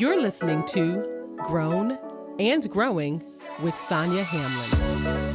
You're listening to Grown and Growing with Sonia Hamlin.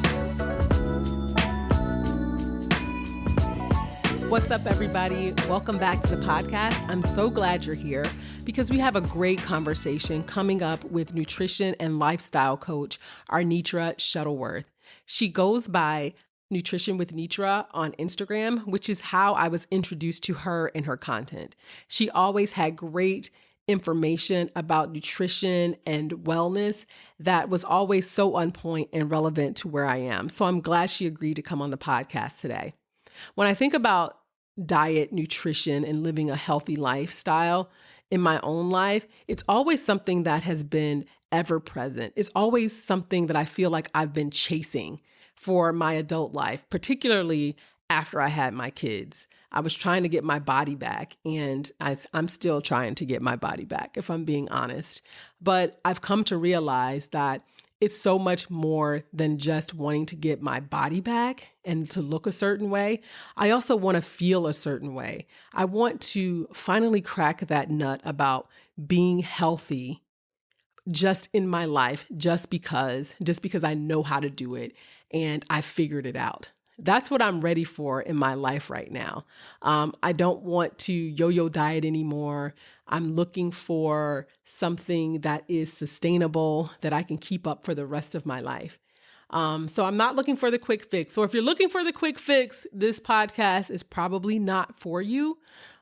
What's up, everybody? Welcome back to the podcast. I'm so glad you're here because we have a great conversation coming up with nutrition and lifestyle coach Arnetra Shettleworth. She goes by Nutrition with Netra on Instagram, which is how I was introduced to her and her content. She always had great information about nutrition and wellness that was always so on point and relevant to where I am. So I'm glad she agreed to come on the podcast today. When I think about diet, nutrition, and living a healthy lifestyle in my own life, it's always something that has been ever present. It's always something that I feel like I've been chasing for my adult life, particularly after I had my kids. I was trying to get my body back, and I'm still trying to get my body back, if I'm being honest. But I've come to realize that it's so much more than just wanting to get my body back and to look a certain way. I also want to feel a certain way. I want to finally crack that nut about being healthy just in my life, just because I know how to do it and I figured it out. That's what I'm ready for in my life right now. I don't want to yo-yo diet anymore. I'm looking for something that is sustainable, that I can keep up for the rest of my life. So I'm not looking for the quick fix. So if you're looking for the quick fix, this podcast is probably not for you.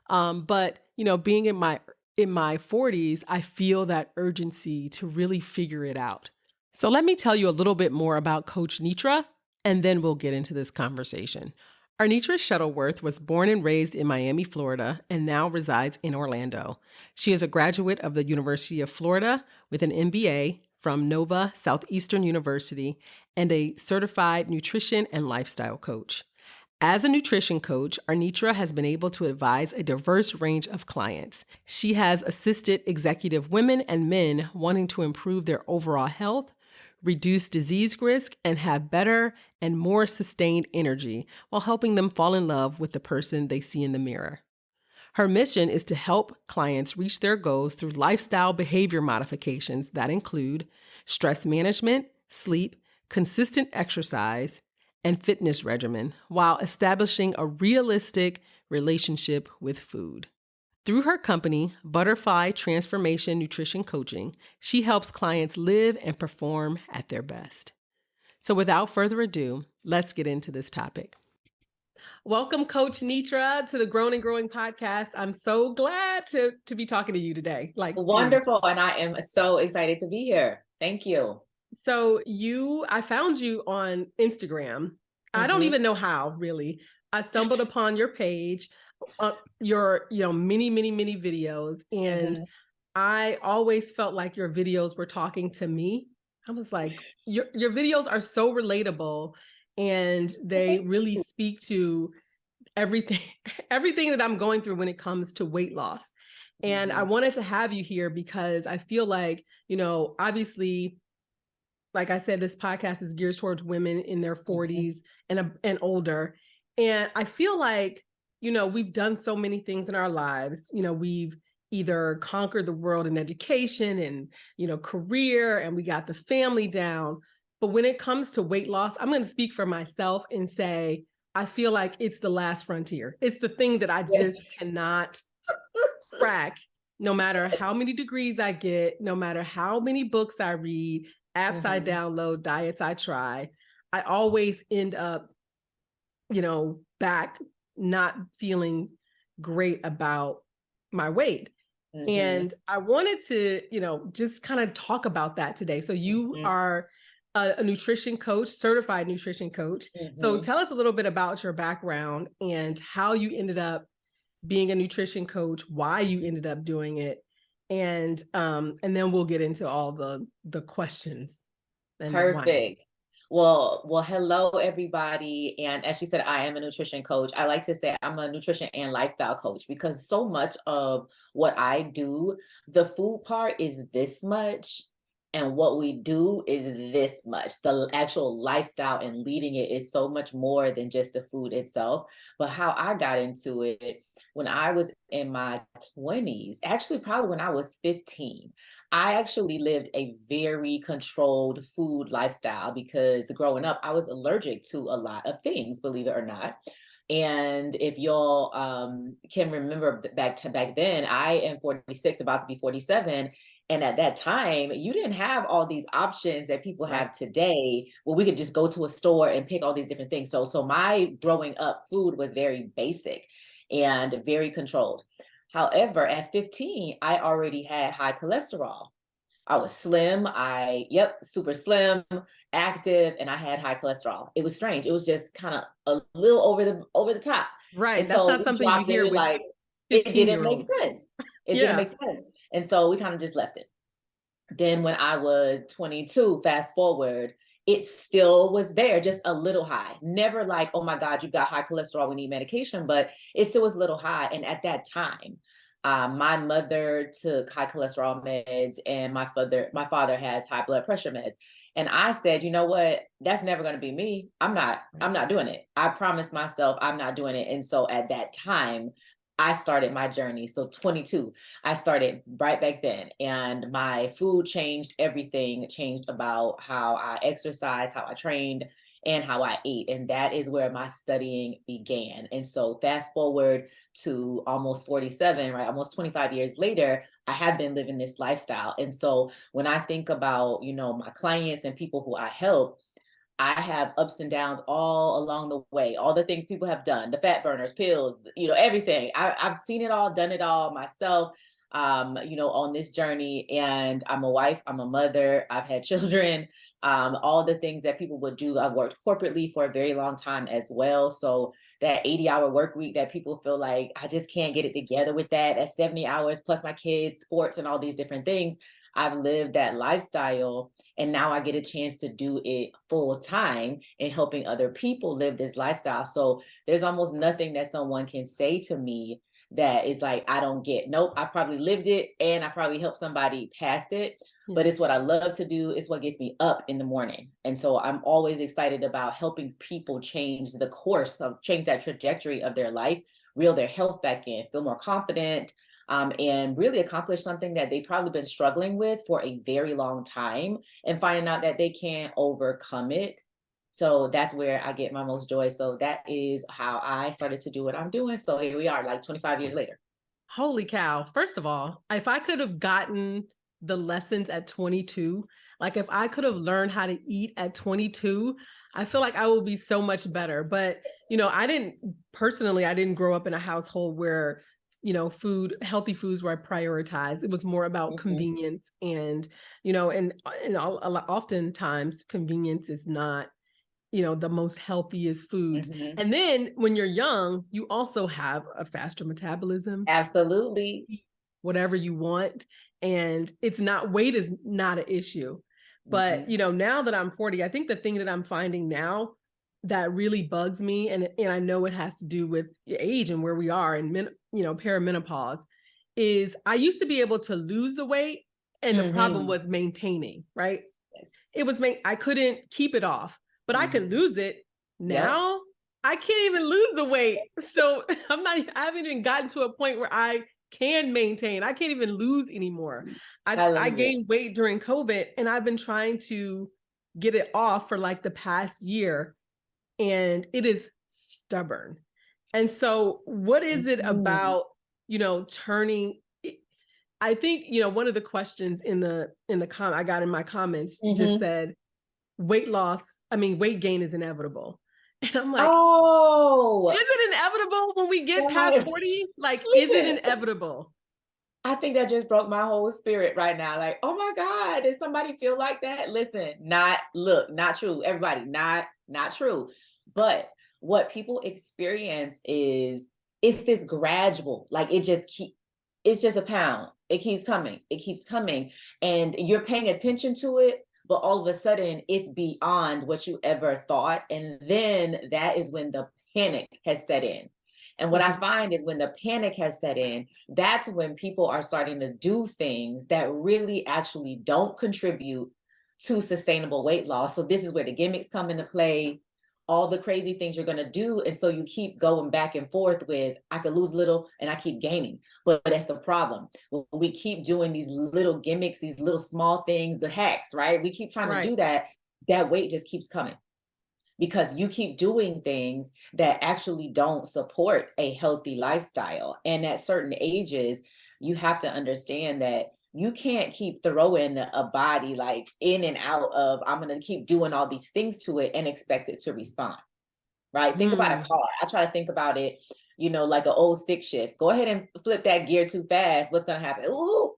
But being in my 40s, I feel that urgency to really figure it out. So let me tell you a little bit more about Coach Netra, and then we'll get into this conversation. Arnetra Shettleworth was born and raised in Miami, Florida, and now resides in Orlando. She is a graduate of the University of Florida with an MBA from Nova Southeastern University and a certified nutrition and lifestyle coach. As a nutrition coach, Arnetra has been able to advise a diverse range of clients. She has assisted executive women and men wanting to improve their overall health, reduce disease risk, and have better and more sustained energy while helping them fall in love with the person they see in the mirror. Her mission is to help clients reach their goals through lifestyle behavior modifications that include stress management, sleep, consistent exercise, and fitness regimen, while establishing a realistic relationship with food. Through her company, Butterfly Transformation Nutrition Coaching, she helps clients live and perform at their best. So without further ado, let's get into this topic. Welcome, Coach Netra, to the Grown and Growing podcast. I'm so glad to be talking to you today. Wonderful. And I am so excited to be here. Thank you. So I found you on Instagram. I don't even know how, really. I stumbled upon your page, your many videos, and I always felt like your videos were talking to me. I was like, your videos are so relatable, and they really speak to everything that I'm going through when it comes to weight loss. And I wanted to have you here because I feel like, obviously, like I said, this podcast is geared towards women in their 40s and older. And I feel like, we've done so many things in our lives. We've either conquered the world in education and, career, and we got the family down. But when it comes to weight loss, I'm going to speak for myself and say, I feel like it's the last frontier. It's the thing that I just cannot crack, no matter how many degrees I get, no matter how many books I read, apps I download, diets I try. I always end up, back not feeling great about my weight. And I wanted to, just kind of talk about that today. So you are a nutrition coach, certified nutrition coach. So tell us a little bit about your background and how you ended up being a nutrition coach, why you ended up doing it. And then we'll get into all the questions. Perfect. Well, hello, everybody. And as she said, I am a nutrition coach. I like to say I'm a nutrition and lifestyle coach because so much of what I do, the food part is this much And what we do is this much. The actual lifestyle and leading it is so much more than just the food itself. But how I got into it when I was in my 20s, actually, probably when I was 15, I actually lived a very controlled food lifestyle because growing up, I was allergic to a lot of things, believe it or not. And if y'all can remember back then, I am 46, about to be 47. And at that time, you didn't have all these options that people Right. have today, where we could just go to a store and pick all these different things. So my growing up food was very basic and very controlled. However, at 15, I already had high cholesterol. I was slim. Super slim, active, and I had high cholesterol. It was strange. It was just kind of a little over the top. Right. And That's so not we something you dropped hear it with like it 15 didn't year make olds. sense. It didn't Yeah. make sense. And so we kind of just left it. Then when I was 22, fast forward, it still was there, just a little high. Never like, oh my God, you've got high cholesterol, we need medication, but it still was a little high. And at that time, my mother took high cholesterol meds, and my father has high blood pressure meds. And I said, you know what? That's never going to be me. I'm not doing it. I promised myself I'm not doing it. And so at that time, I started my journey. So 22, I started right back then, and my food changed. Everything changed about how I exercise, how I trained, and how I ate. And that is where my studying began. And so fast forward to almost 47, right? Almost 25 years later, I have been living this lifestyle. And so when I think about, my clients and people who I help, I have ups and downs all along the way, all the things people have done, the fat burners, pills, everything. I've seen it all, done it all myself, on this journey. And I'm a wife, I'm a mother, I've had children, all the things that people would do. I've worked corporately for a very long time as well. So that 80-hour work week that people feel like I just can't get it together with that's 70 hours plus my kids, sports, and all these different things. I've lived that lifestyle, and now I get a chance to do it full time in helping other people live this lifestyle. So there's almost nothing that someone can say to me that is like, I don't get. Nope, I probably lived it, and I probably helped somebody past it. Yeah. But it's what I love to do. It's what gets me up in the morning. And so I'm always excited about helping people change that trajectory of their life, reel their health back in, feel more confident, and really accomplish something that they've probably been struggling with for a very long time, and finding out that they can't overcome it. So that's where I get my most joy. So that is how I started to do what I'm doing. So here we are, like 25 years later. Holy cow. First of all, if I could have gotten the lessons at 22, like if I could have learned how to eat at 22, I feel like I will be so much better. But, I didn't grow up in a household where, healthy foods were prioritized. It was more about convenience and, oftentimes convenience is not the most healthiest foods. And then when you're young, you also have a faster metabolism. Absolutely. Whatever you want. And weight is not an issue. But, now that I'm 40, I think the thing that I'm finding now that really bugs me, and I know it has to do with age and where we are and perimenopause, is I used to be able to lose the weight, and the problem was maintaining, right? Yes. It was I couldn't keep it off, but I could lose it. Now I can't even lose the weight. So I haven't even gotten to a point where I can maintain. I can't even lose anymore. I gained weight during COVID, and I've been trying to get it off for like the past year, and it is stubborn. And so what is it about, turning? I think, one of the questions in the I got in my comments just said, weight gain is inevitable. And I'm like, oh, is it inevitable when we get past 40? Like, is it inevitable? I think that just broke my whole spirit right now. Like, oh my God, did somebody feel like that? Listen, not true. Everybody, not true. But what people experience is it's this gradual, like it's just a pound. It keeps coming. It keeps coming. And you're paying attention to it, but all of a sudden it's beyond what you ever thought. And then that is when the panic has set in. And what I find is when the panic has set in, that's when people are starting to do things that really actually don't contribute to sustainable weight loss. So this is where the gimmicks come into play, all the crazy things you're going to do. And so you keep going back and forth with, I could lose little and I keep gaining. But that's the problem. When we keep doing these little gimmicks, these little small things, the hacks, right? We keep trying to do that. That weight just keeps coming because you keep doing things that actually don't support a healthy lifestyle. And at certain ages, you have to understand that you can't keep throwing a body like in and out of, I'm going to keep doing all these things to it and expect it to respond, right? Think about a car. I try to think about it, you know, like an old stick shift. Go ahead and flip that gear too fast. What's going to happen? Ooh,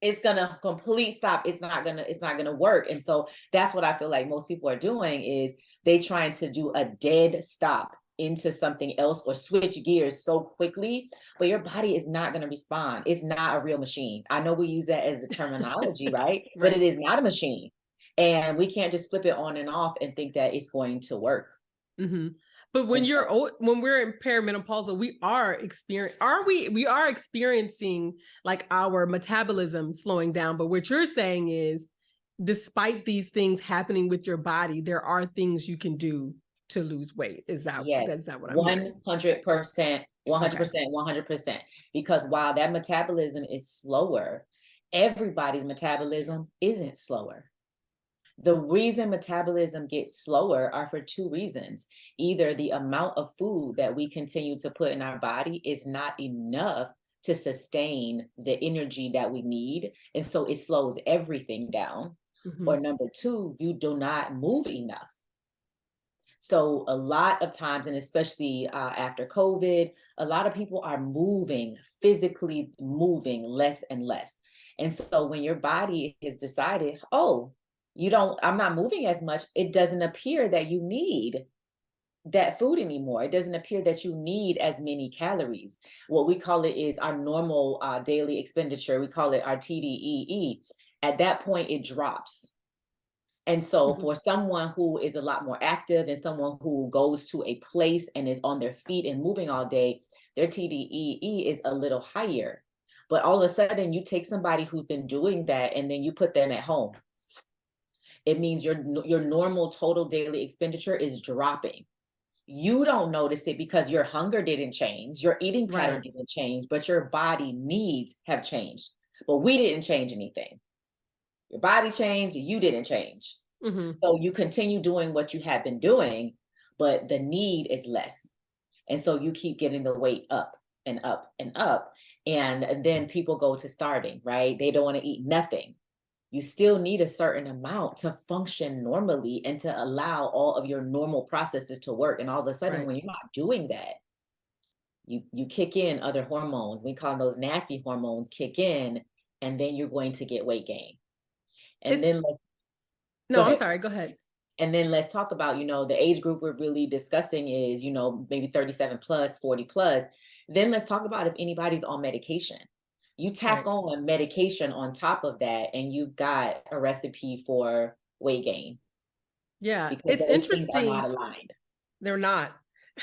it's going to complete stop. It's not going to work. And so that's what I feel like most people are doing is they trying to do a dead stop into something else or switch gears so quickly, but your body is not going to respond. It's not a real machine. I know we use that as a terminology, right? But it is not a machine. And we can't just flip it on and off and think that it's going to work. But when when we're in perimenopausal, we are experiencing like our metabolism slowing down. But what you're saying is, despite these things happening with your body, there are things you can do to lose weight. Is that what I'm hearing? 100%, 100%. Because while that metabolism is slower, everybody's metabolism isn't slower. The reason metabolism gets slower are for two reasons. Either the amount of food that we continue to put in our body is not enough to sustain the energy that we need, and so it slows everything down. Or number two, you do not move enough. So a lot of times, and especially after COVID, a lot of people are physically moving less and less. And so when your body has decided, oh, I'm not moving as much, it doesn't appear that you need that food anymore. It doesn't appear that you need as many calories. What we call it is our normal daily expenditure. We call it our TDEE. At that point, it drops. And so for someone who is a lot more active and someone who goes to a place and is on their feet and moving all day, their TDEE is a little higher. But all of a sudden you take somebody who's been doing that and then you put them at home. It means your normal total daily expenditure is dropping. You don't notice it because your hunger didn't change, your eating pattern didn't change, but your body needs have changed. But we didn't change anything. Your body changed, you didn't change. So you continue doing what you have been doing, but the need is less. And so you keep getting the weight up and up and up. And then people go to starving, right? They don't want to eat nothing. You still need a certain amount to function normally and to allow all of your normal processes to work. And all of a sudden, when you're not doing that, you kick in other hormones. We call those nasty hormones kick in, and then you're going to get weight gain. And then I'm sorry, go ahead. And then let's talk about, the age group we're really discussing is, maybe 37 plus, 40 plus. Then let's talk about if anybody's on medication. You tack on medication on top of that, and you've got a recipe for weight gain. Yeah, because it's interesting. Things are not aligned. They're not.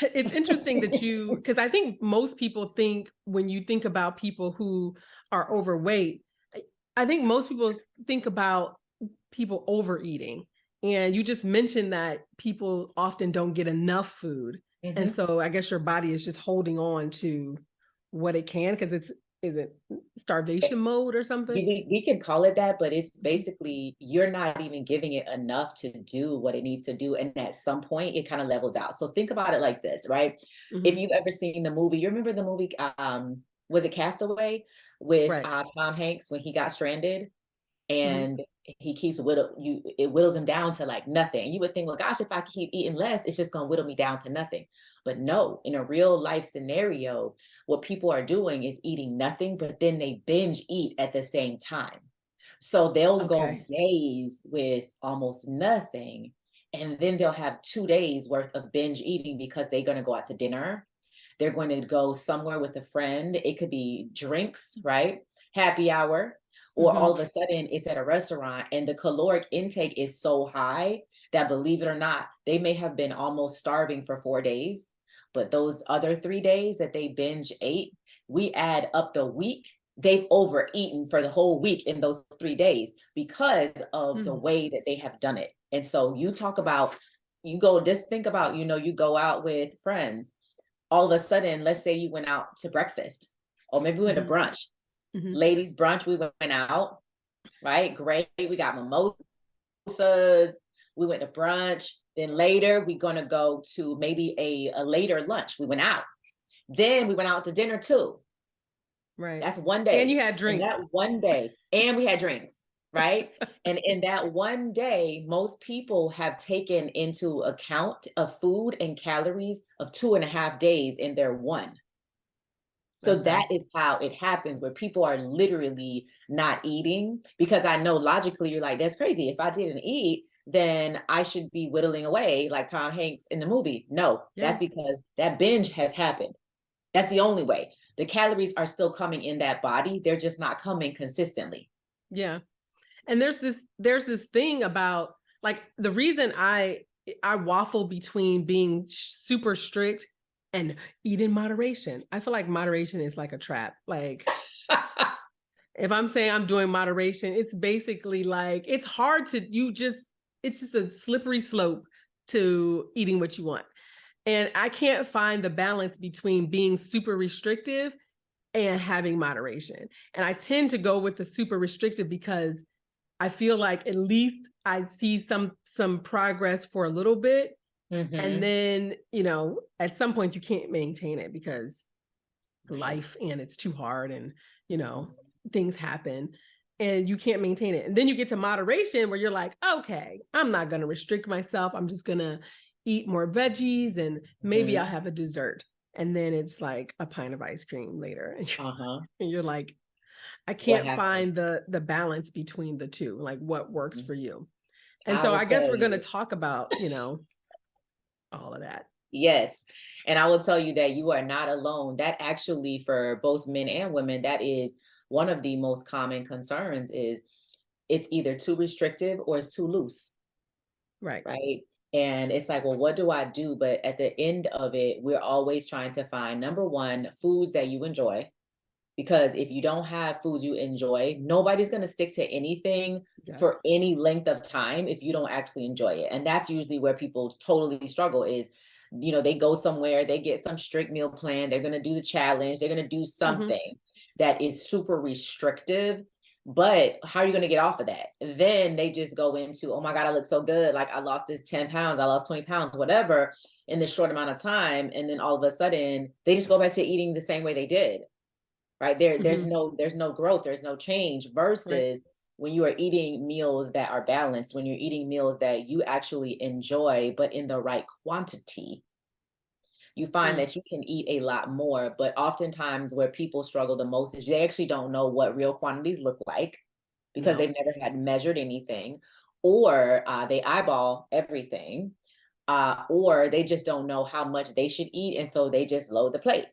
It's interesting that because I think most people think when you think about people who are overweight, I think most people think about people overeating. And you just mentioned that people often don't get enough food. And so I guess your body is just holding on to what it can because is it starvation mode or something? We can call it that, but it's basically you're not even giving it enough to do what it needs to do. And at some point it kind of levels out. So think about it like this, right? If you've ever seen the movie, you remember the movie, was it Castaway with Tom Hanks when he got stranded? And he keeps it whittles him down to like nothing. You would think, well, gosh, if I keep eating less, it's just going to whittle me down to nothing. But no, in a real life scenario, what people are doing is eating nothing, but then they binge eat at the same time. So they'll go days with almost nothing. And then they'll have 2 days worth of binge eating because they're going to go out to dinner. They're going to go somewhere with a friend. It could be drinks, right? Happy hour. Or all of a sudden it's at a restaurant and the caloric intake is so high that, believe it or not, they may have been almost starving for 4 days, But those other 3 days that they binge ate, we add up the week, they've overeaten for the whole week in those 3 days because of the way that they have done it. And so you talk about, just think about, you go out with friends, all of a sudden, let's say you went out to breakfast, or maybe we went to brunch. Ladies brunch, we went out, right? Great. We got mimosas. We went to brunch. Then later, we're going to go to maybe a later lunch. We went out. Then we went out to dinner too. Right. That's one day. And you had drinks. And that one day. And we had drinks, right? And in that one day, most people have taken into account of food and calories of 2.5 days in their one. So that is how it happens, where people are literally not eating, because I know logically you're like, that's crazy. If I didn't eat, then I should be whittling away like Tom Hanks in the movie. No, that's because that binge has happened. That's the only way. The calories are still coming in that body. They're just not coming consistently. Yeah. And there's this thing about, like, the reason I waffle between being super strict and eat in moderation. I feel like moderation is like a trap. Like, if I'm saying I'm doing moderation, it's basically like, it's hard to, it's just a slippery slope to eating what you want. And I can't find the balance between being super restrictive and having moderation. And I tend to go with the super restrictive because I feel like at least I see some progress for a little bit. And then, at some point you can't maintain it because life, and it's too hard, and, things happen and you can't maintain it. And then you get to moderation where you're like, okay, I'm not going to restrict myself. I'm just going to eat more veggies, and maybe I'll have a dessert. And then it's like a pint of ice cream later. And you're like, I can't find the balance between the two, like what works for you. And so I guess we're going to talk about, all of that. Yes. And I will tell you that you are not alone. That actually, for both men and women, that is one of the most common concerns, is it's either too restrictive or it's too loose. Right. Right. And it's like, well, what do I do? But at the end of it, we're always trying to find, number one, foods that you enjoy. Because if you don't have foods you enjoy, nobody's going to stick to anything for any length of time if you don't actually enjoy it. And that's usually where people totally struggle is, they go somewhere, they get some strict meal plan, they're going to do the challenge, they're going to do something that is super restrictive. But how are you going to get off of that? Then they just go into, oh my God, I look so good. Like I lost this 10 pounds, I lost 20 pounds, whatever, in this short amount of time. And then all of a sudden they just go back to eating the same way they did. Right. There's no growth, there's no change, versus when you are eating meals that are balanced, when you're eating meals that you actually enjoy, but in the right quantity, you find that you can eat a lot more. But oftentimes where people struggle the most is they actually don't know what real quantities look like because they've never had measured anything, or they eyeball everything, or they just don't know how much they should eat. And so they just load the plate.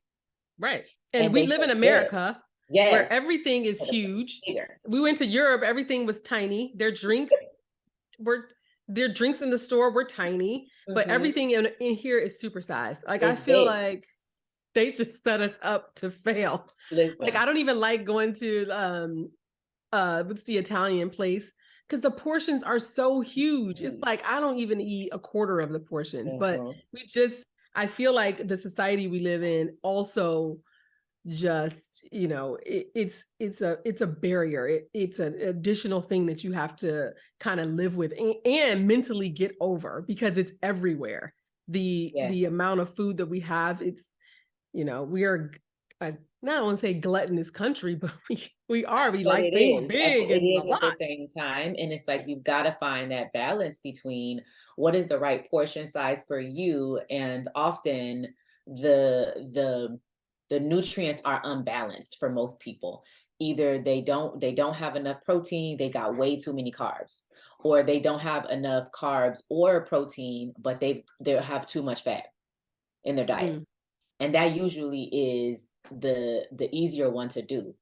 Right. And we live in America where everything is huge. We went to Europe, everything was tiny. Their drinks in the store were tiny, but everything in here is supersized. Like I feel like they just set us up to fail. Like I don't even like going to what's the Italian place, because the portions are so huge. It's like I don't even eat a quarter of the portions, but I feel like the society we live in also just, it's a barrier. It's an additional thing that you have to kind of live with and mentally get over, because it's everywhere. The amount of food that we have, it's, we are not want to say gluttonous country, but we like things big and a lot at the same time. And it's like, you've got to find that balance between what is the right portion size for you. And often the nutrients are unbalanced for most people. Either they don't have enough protein, they got way too many carbs, or they don't have enough carbs or protein, but they have too much fat in their diet. And that usually is the easier one to do.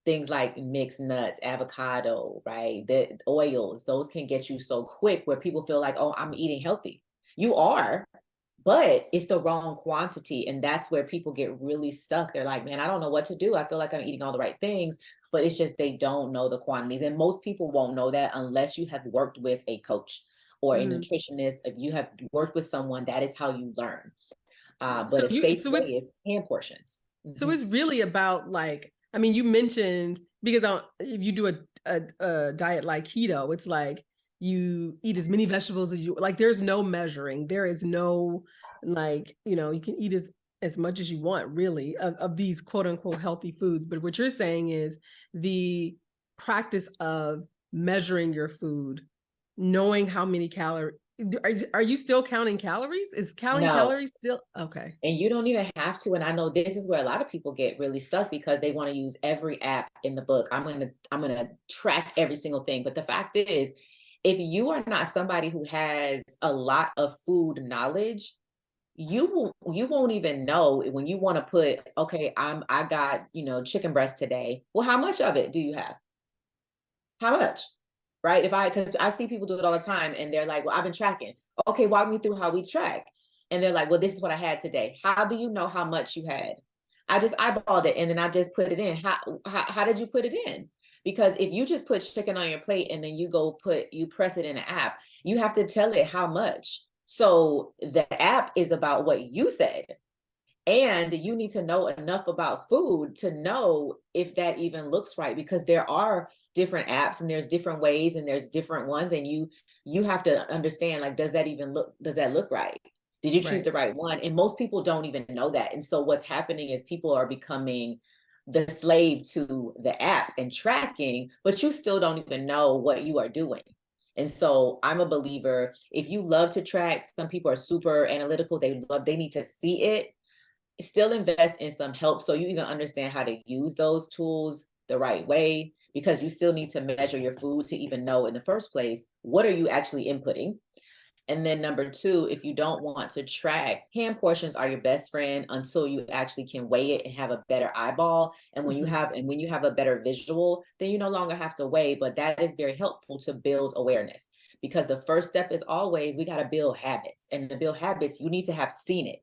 Things like mixed nuts, avocado, right? The oils, those can get you so quick where people feel like, oh, I'm eating healthy. You are, but it's the wrong quantity. And that's where people get really stuck. They're like, man, I don't know what to do. I feel like I'm eating all the right things, but it's just they don't know the quantities. And most people won't know that unless you have worked with a coach or a Mhm. nutritionist. If you have worked with someone, that is how you learn. But So a you, safe so way it's is hand portions. So Mhm. it's really about like, I mean, you mentioned because if you do a diet like keto, it's like you eat as many vegetables as you like. There's no measuring. There is no like, you can eat as much as you want, really, of these quote unquote healthy foods. But what you're saying is the practice of measuring your food, knowing how many calories. Are you still counting calories? Is counting No, calories still okay? and you don't even have to. And I know this is where a lot of people get really stuck because they want to use every app in the book. I'm gonna track every single thing. But the fact is, if you are not somebody who has a lot of food knowledge, you won't even know when you want to put, okay, I got, chicken breast today. Well, how much of it do you have? How much? Right? Because I see people do it all the time and they're like, well, I've been tracking. Okay, walk me through how we track. And they're like, well, this is what I had today. How do you know how much you had? I just eyeballed it and then I just put it in. How did you put it in? Because if you just put chicken on your plate and then you press it in an app, you have to tell it how much. So the app is about what you said. And you need to know enough about food to know if that even looks right, because there are different apps and there's different ways and there's different ones. And you have to understand, like, does that look right? Did you choose Right. the right one? And most people don't even know that. And so what's happening is people are becoming the slave to the app and tracking, but you still don't even know what you are doing. And so I'm a believer, if you love to track, some people are super analytical, they need to see it, still invest in some help so you even understand how to use those tools the right way, because you still need to measure your food to even know in the first place what are you actually inputting. And then number two, if you don't want to track, hand portions are your best friend until you actually can weigh it and have a better eyeball. And Mhm. when you have a better visual, then you no longer have to weigh. But that is very helpful to build awareness, because the first step is always, we got to build habits. And to build habits, you need to have seen it.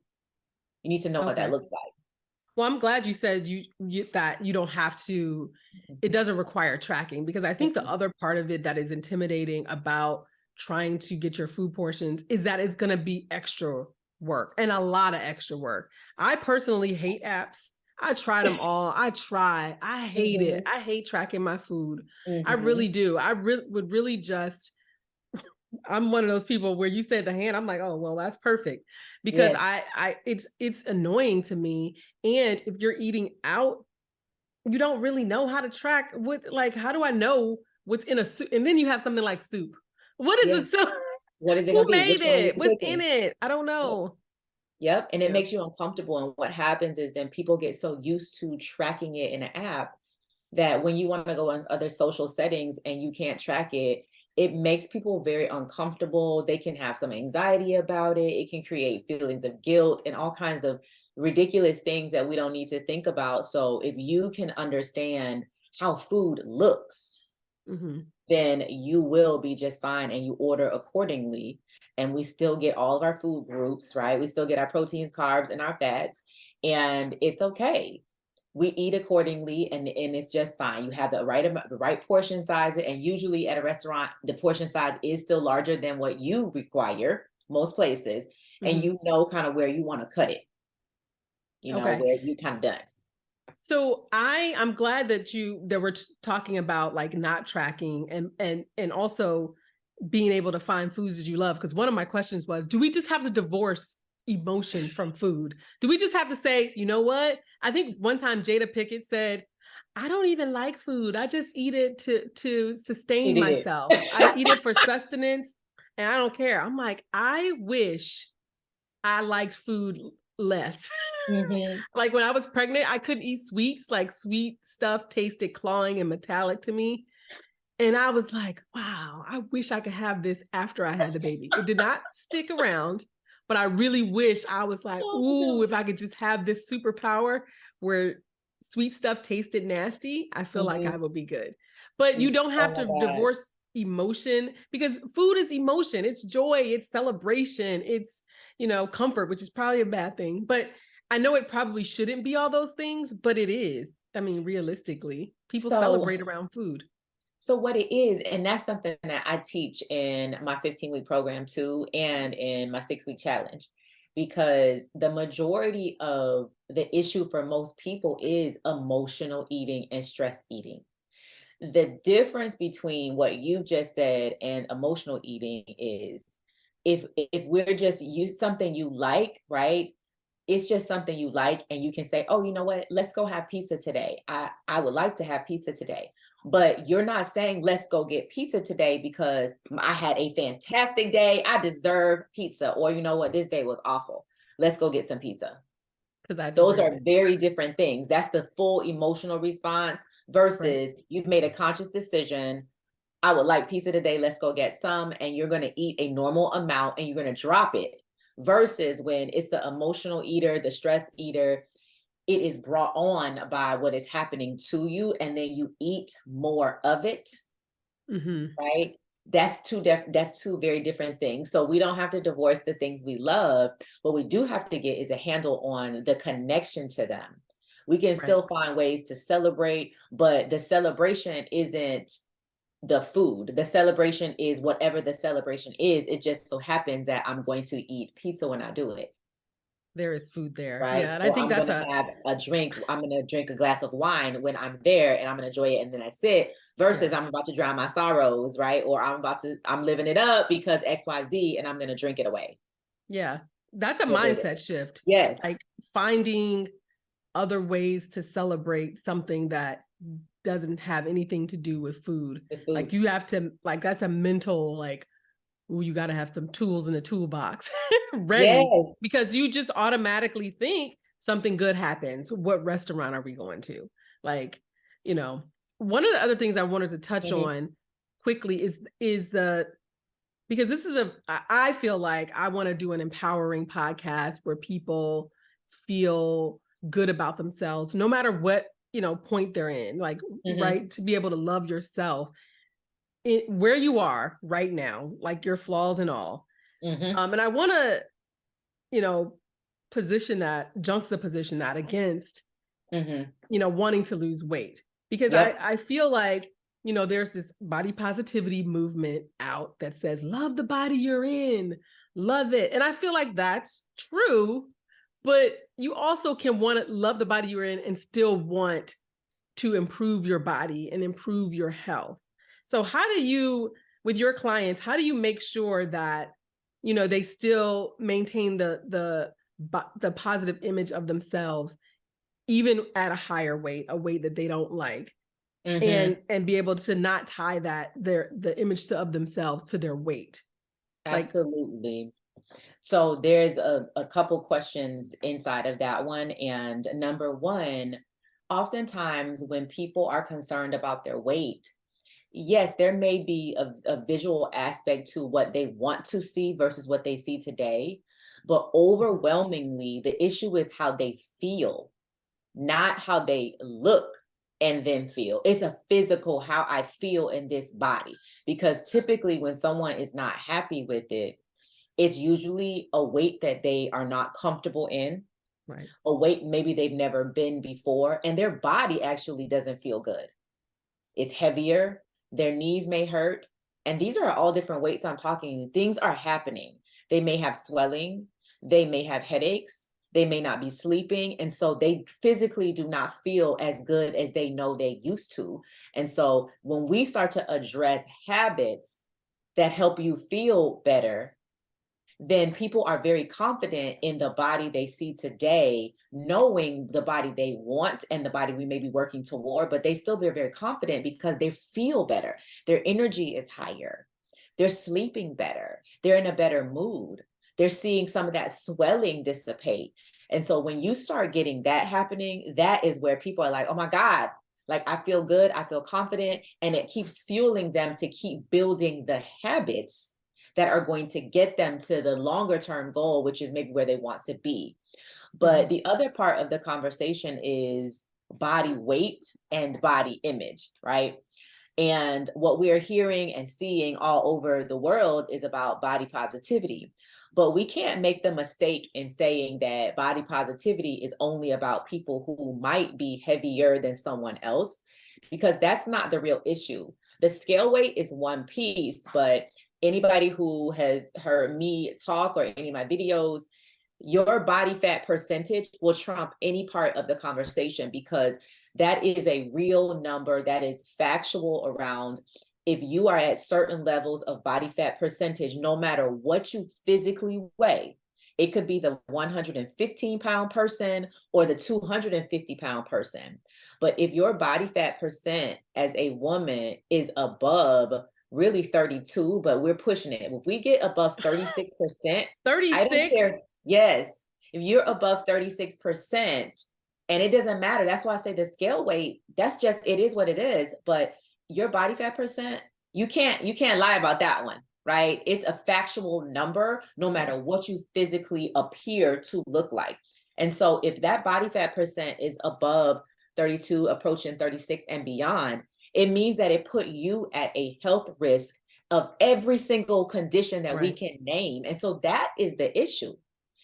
You need to know what that Okay. looks like. Well, I'm glad you said that you don't have to, it doesn't require tracking, because I think the Mhm. other part of it that is intimidating about trying to get your food portions is that it's going to be extra work, and a lot of extra work. I personally hate apps. I tried them all. I hate it. Mhm. I hate tracking my food. I Mhm. really do. Would really just, I'm one of those people where you said the hand, I'm like, oh, well, that's perfect, because Yes. it's annoying to me. And if you're eating out, you don't really know how to track what, like, how do I know what's in a soup? And then you have something like soup. What is Yeah. it? So What is it who gonna be? made Which one are you it? What's in picking? it? I don't Yep. know. Yep. And it Yeah. makes you uncomfortable. And what happens is then people get so used to tracking it in an app that when you want to go on other social settings and you can't track it, it makes people very uncomfortable. They can have some anxiety about it. It can create feelings of guilt and all kinds of ridiculous things that we don't need to think about. So if you can understand how food looks, Hmm. then you will be just fine and you order accordingly. And we still get all of our food groups, right? We still get our proteins, carbs, and our fats, and it's okay. We eat accordingly, and it's just fine. You have the right amount, the right portion size, and usually at a restaurant, the portion size is still larger than what you require most places, and Hmm. you know kind of where you want to cut it, Okay. where you kind of done. So I'm glad that we're talking about like not tracking, and also being able to find foods that you love. Because one of my questions was, do we just have to divorce emotion from food? Do we just have to say, you know what? I think one time Jada Pickett said, I don't even like food. I just eat it to She sustain did. myself. I eat it for sustenance and I don't care. I'm like, I wish I liked food less. Hmm. Like when I was pregnant, I couldn't eat sweets. Like sweet stuff tasted clawing and metallic to me. And I was like, wow, I wish I could have this after I had the baby. It did not stick around, but I really wish I was like, Oh my ooh, God. if I could just have this superpower where sweet stuff tasted nasty, I feel like I Hmm. would be good. But you don't Oh have my to God. divorce. emotion, because food is emotion. It's joy, it's celebration, it's, comfort, which is probably a bad thing. But I know it probably shouldn't be all those things, but it is. I mean, realistically, people So, celebrate around food. so what it is, and that's something that I teach in my 15-week program too, and in my 6-week challenge, because the majority of the issue for most people is emotional eating and stress eating. The difference between what you just said and emotional eating is, if we're just use something you like, right? It's just something you like, and you can say, oh, you know what, let's go have pizza today. I would like to have pizza today. But you're not saying let's go get pizza today because I had a fantastic day, I deserve pizza, or you know what, this day was awful, let's go get some pizza. Because I Those deserve are it. very different things. That's the full emotional response Right. versus you've made a conscious decision. I would like pizza today, let's go get some, and you're going to eat a normal amount and you're going to drop it. Versus when it's the emotional eater, the stress eater, it is brought on by what is happening to you, and then you eat more of it, Mm-hmm. right? That's two very different things. So we don't have to divorce the things we love. What we do have to get is a handle on the connection to them. We can Right. still find ways to celebrate, but the celebration isn't the food. The celebration is whatever the celebration is. It just so happens that I'm going to eat pizza when I do it, There is food there. right? Yeah. And I Or think I'm that's going a, to have a drink. I'm going to drink a glass of wine when I'm there, and I'm going to enjoy it, and then that's it. yeah. Versus I'm about to drown my sorrows, right? Or I'm living it up because XYZ, and I'm going to drink it away. Yeah. That's a With it. mindset shift. Yes. Like finding other ways to celebrate something that doesn't have anything to do with food. With Like food. you have to, like, that's a mental, like, ooh, you got to have some tools in the toolbox ready, Yes. because you just automatically think something good happens. What restaurant are we going to? Like, one of the other things I wanted to touch Mhm. on quickly is the, because this is I feel like I want to do an empowering podcast where people feel good about themselves, no matter what, point they're in, like, Mhm. right, to be able to love yourself where you are right now, like your flaws and all. Mhm. And I want to, you know, juxtaposition that against, Mhm. wanting to lose weight. Because Yep. I feel like, there's this body positivity movement out that says, love the body you're in, love it. And I feel like that's true, but you also can want to love the body you're in and still want to improve your body and improve your health. So how do you, with your clients, how do you make sure that, they still maintain the positive image of themselves, even at a higher weight, a weight that they don't like, Mhm. and be able to not tie the image of themselves to their weight? Like, Absolutely. So there's a couple questions inside of that one. And number one, oftentimes when people are concerned about their weight, yes, there may be a visual aspect to what they want to see versus what they see today. But overwhelmingly, the issue is how they feel, not how they look and then feel. It's a physical, how I feel in this body. Because typically, when someone is not happy with it, it's usually a weight that they are not comfortable in, right. a weight maybe they've never been before, and their body actually doesn't feel good. It's heavier, their knees may hurt, and these are all different weights I'm talking. Things are happening. They may have swelling, they may have headaches, they may not be sleeping, and so they physically do not feel as good as they know they used to. And so when we start to address habits that help you feel better, then people are very confident in the body they see today, knowing the body they want and the body we may be working toward, but they still be very confident because they feel better. Their energy is higher. They're sleeping better. They're in a better mood. They're seeing some of that swelling dissipate. And so when you start getting that happening, that is where people are like, oh my God, like I feel good, I feel confident, and it keeps fueling them to keep building the habits that are going to get them to the longer term goal, which is maybe where they want to be. But Mhm. the other part of the conversation is body weight and body image, right? And what we're hearing and seeing all over the world is about body positivity. But we can't make the mistake in saying that body positivity is only about people who might be heavier than someone else, because that's not the real issue. The scale weight is one piece, but anybody who has heard me talk or any of my videos, your body fat percentage will trump any part of the conversation, because that is a real number that is factual around if you are at certain levels of body fat percentage, no matter what you physically weigh. It could be the 115-pound person or the 250-pound person. But if your body fat percent as a woman is above really 32, but we're pushing it. If we get above 36%, 36? I don't care. Yes. If you're above 36%, and it doesn't matter. That's why I say the scale weight, that's just, it is what it is. But your body fat percent, you can't lie about that one, right? It's a factual number, no matter what you physically appear to look like. And so if that body fat percent is above 32, approaching 36 and beyond, it means that it put you at a health risk of every single condition that we can name. And so that is the issue,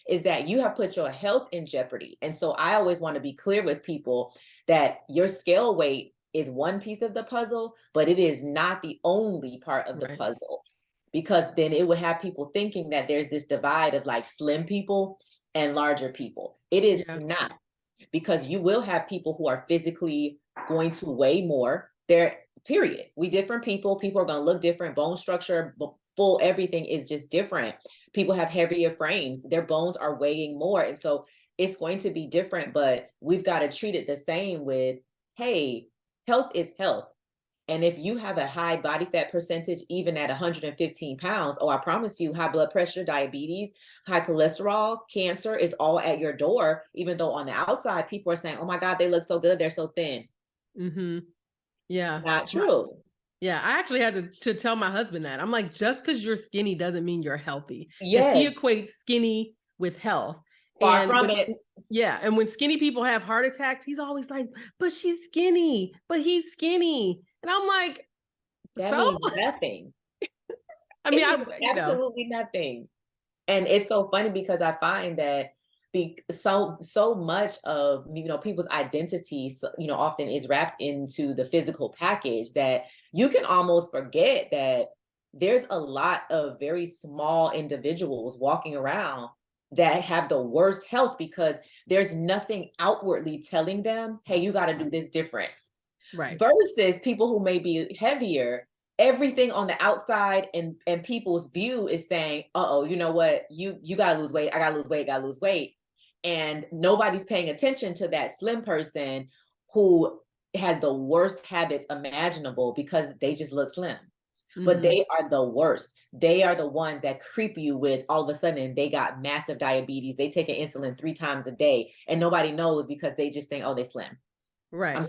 is that you have put your health in jeopardy. And so I always want to be clear with people that your scale weight is one piece of the puzzle, but it is not the only part of the puzzle, because then it would have people thinking that there's this divide of like slim people and larger people. It is not, because you will have people who are physically going to weigh more. They're period. We different people. People are going to look different. Bone structure, full, everything is just different. People have heavier frames. Their bones are weighing more. And so it's going to be different, but we've got to treat it the same with, hey, health is health. And if you have a high body fat percentage, even at 115 pounds, oh, I promise you, high blood pressure, diabetes, high cholesterol, cancer is all at your door, even though on the outside, people are saying, oh my God, they look so good. They're so thin. Mm-hmm. Yeah. Not true. Yeah, I actually had to tell my husband that. I'm like, just because you're skinny doesn't mean you're healthy. Yes. He equates skinny with health. Far from it. Yeah. And when skinny people have heart attacks, he's always like, but she's skinny, but he's skinny. And I'm like, that means nothing. I mean, absolutely nothing. And it's so funny because I find that so much of, people's identity, often is wrapped into the physical package, that you can almost forget that there's a lot of very small individuals walking around that have the worst health because there's nothing outwardly telling them, hey, you got to do this different. Right. Versus people who may be heavier, everything on the outside and people's view is saying, uh-oh, you know what, you got to lose weight. I got to lose weight, got to lose weight. And nobody's paying attention to that slim person who has the worst habits imaginable because they just look slim. Mm-hmm. But they are the worst. They are the ones that creep you with all of a sudden they got massive diabetes. They take an insulin 3 times a day and nobody knows because they just think, oh, they slim. Right.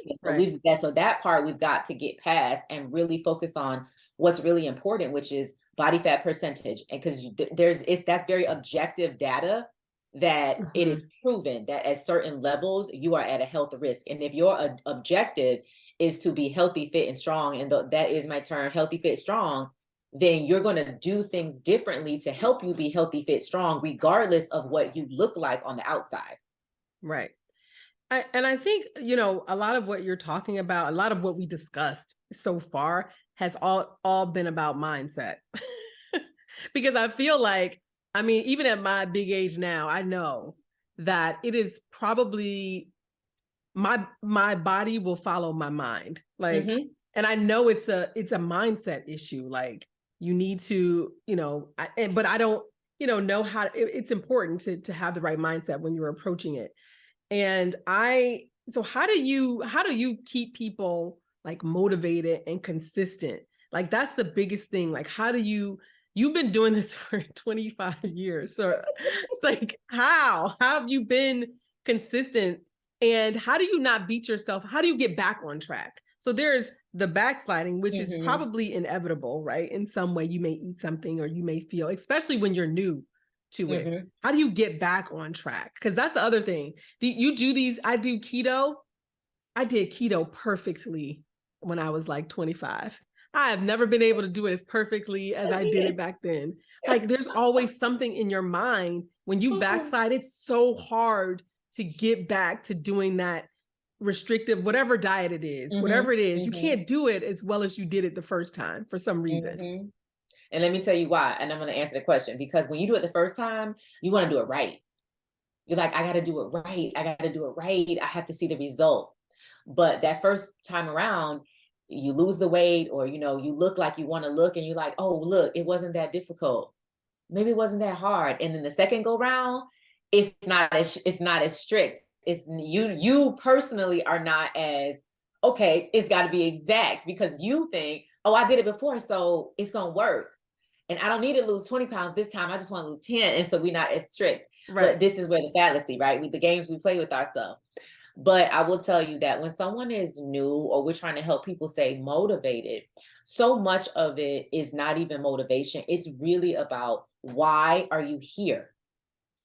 So that part we've got to get past and really focus on what's really important, which is body fat percentage. And because that's very objective data that it is proven that at certain levels you are at a health risk. And if your objective is to be healthy, fit, and strong, and that is my term, healthy, fit, strong, then you're going to do things differently to help you be healthy, fit, strong, regardless of what you look like on the outside. Right. And I think, a lot of what you're talking about, a lot of what we discussed so far has all been about mindset. Because I feel like, even at my big age now, I know that it is probably my body will follow my mind. Like, and I know it's a mindset issue. Like you need to, but I don't, know how it's important to have the right mindset when you're approaching it. And so how do you keep people like motivated and consistent? Like, that's the biggest thing. Like, you've been doing this for 25 years. So it's like, how have you been consistent, and how do you not beat yourself? How do you get back on track? So there's the backsliding, which is probably inevitable, right? In some way you may eat something, or you may feel, especially when you're new to it. How do you get back on track? Because that's the other thing. I do keto. I did keto perfectly when I was like 25. I have never been able to do it as perfectly as I did it back then. Like there's always something in your mind when you backslide. It's so hard to get back to doing that restrictive, whatever diet it is, whatever it is, you can't do it as well as you did it the first time for some reason. And let me tell you why. And I'm going to answer the question, because when you do it the first time, you want to do it right. You're like, I got to do it right. I got to do it right. I have to see the result. But that first time around, you lose the weight, or, you look like you want to look, and you're like, oh, look, it wasn't that difficult. Maybe it wasn't that hard. And then the second go round, it's not as strict. It's you personally are not as, okay, it's got to be exact, because you think, oh, I did it before, so it's going to work. And I don't need to lose 20 pounds this time. I just want to lose 10. And so we're not as strict. Right. But this is where the fallacy, right? With the games we play with ourselves. But I will tell you that when someone is new, or we're trying to help people stay motivated, so much of it is not even motivation. It's really about, why are you here?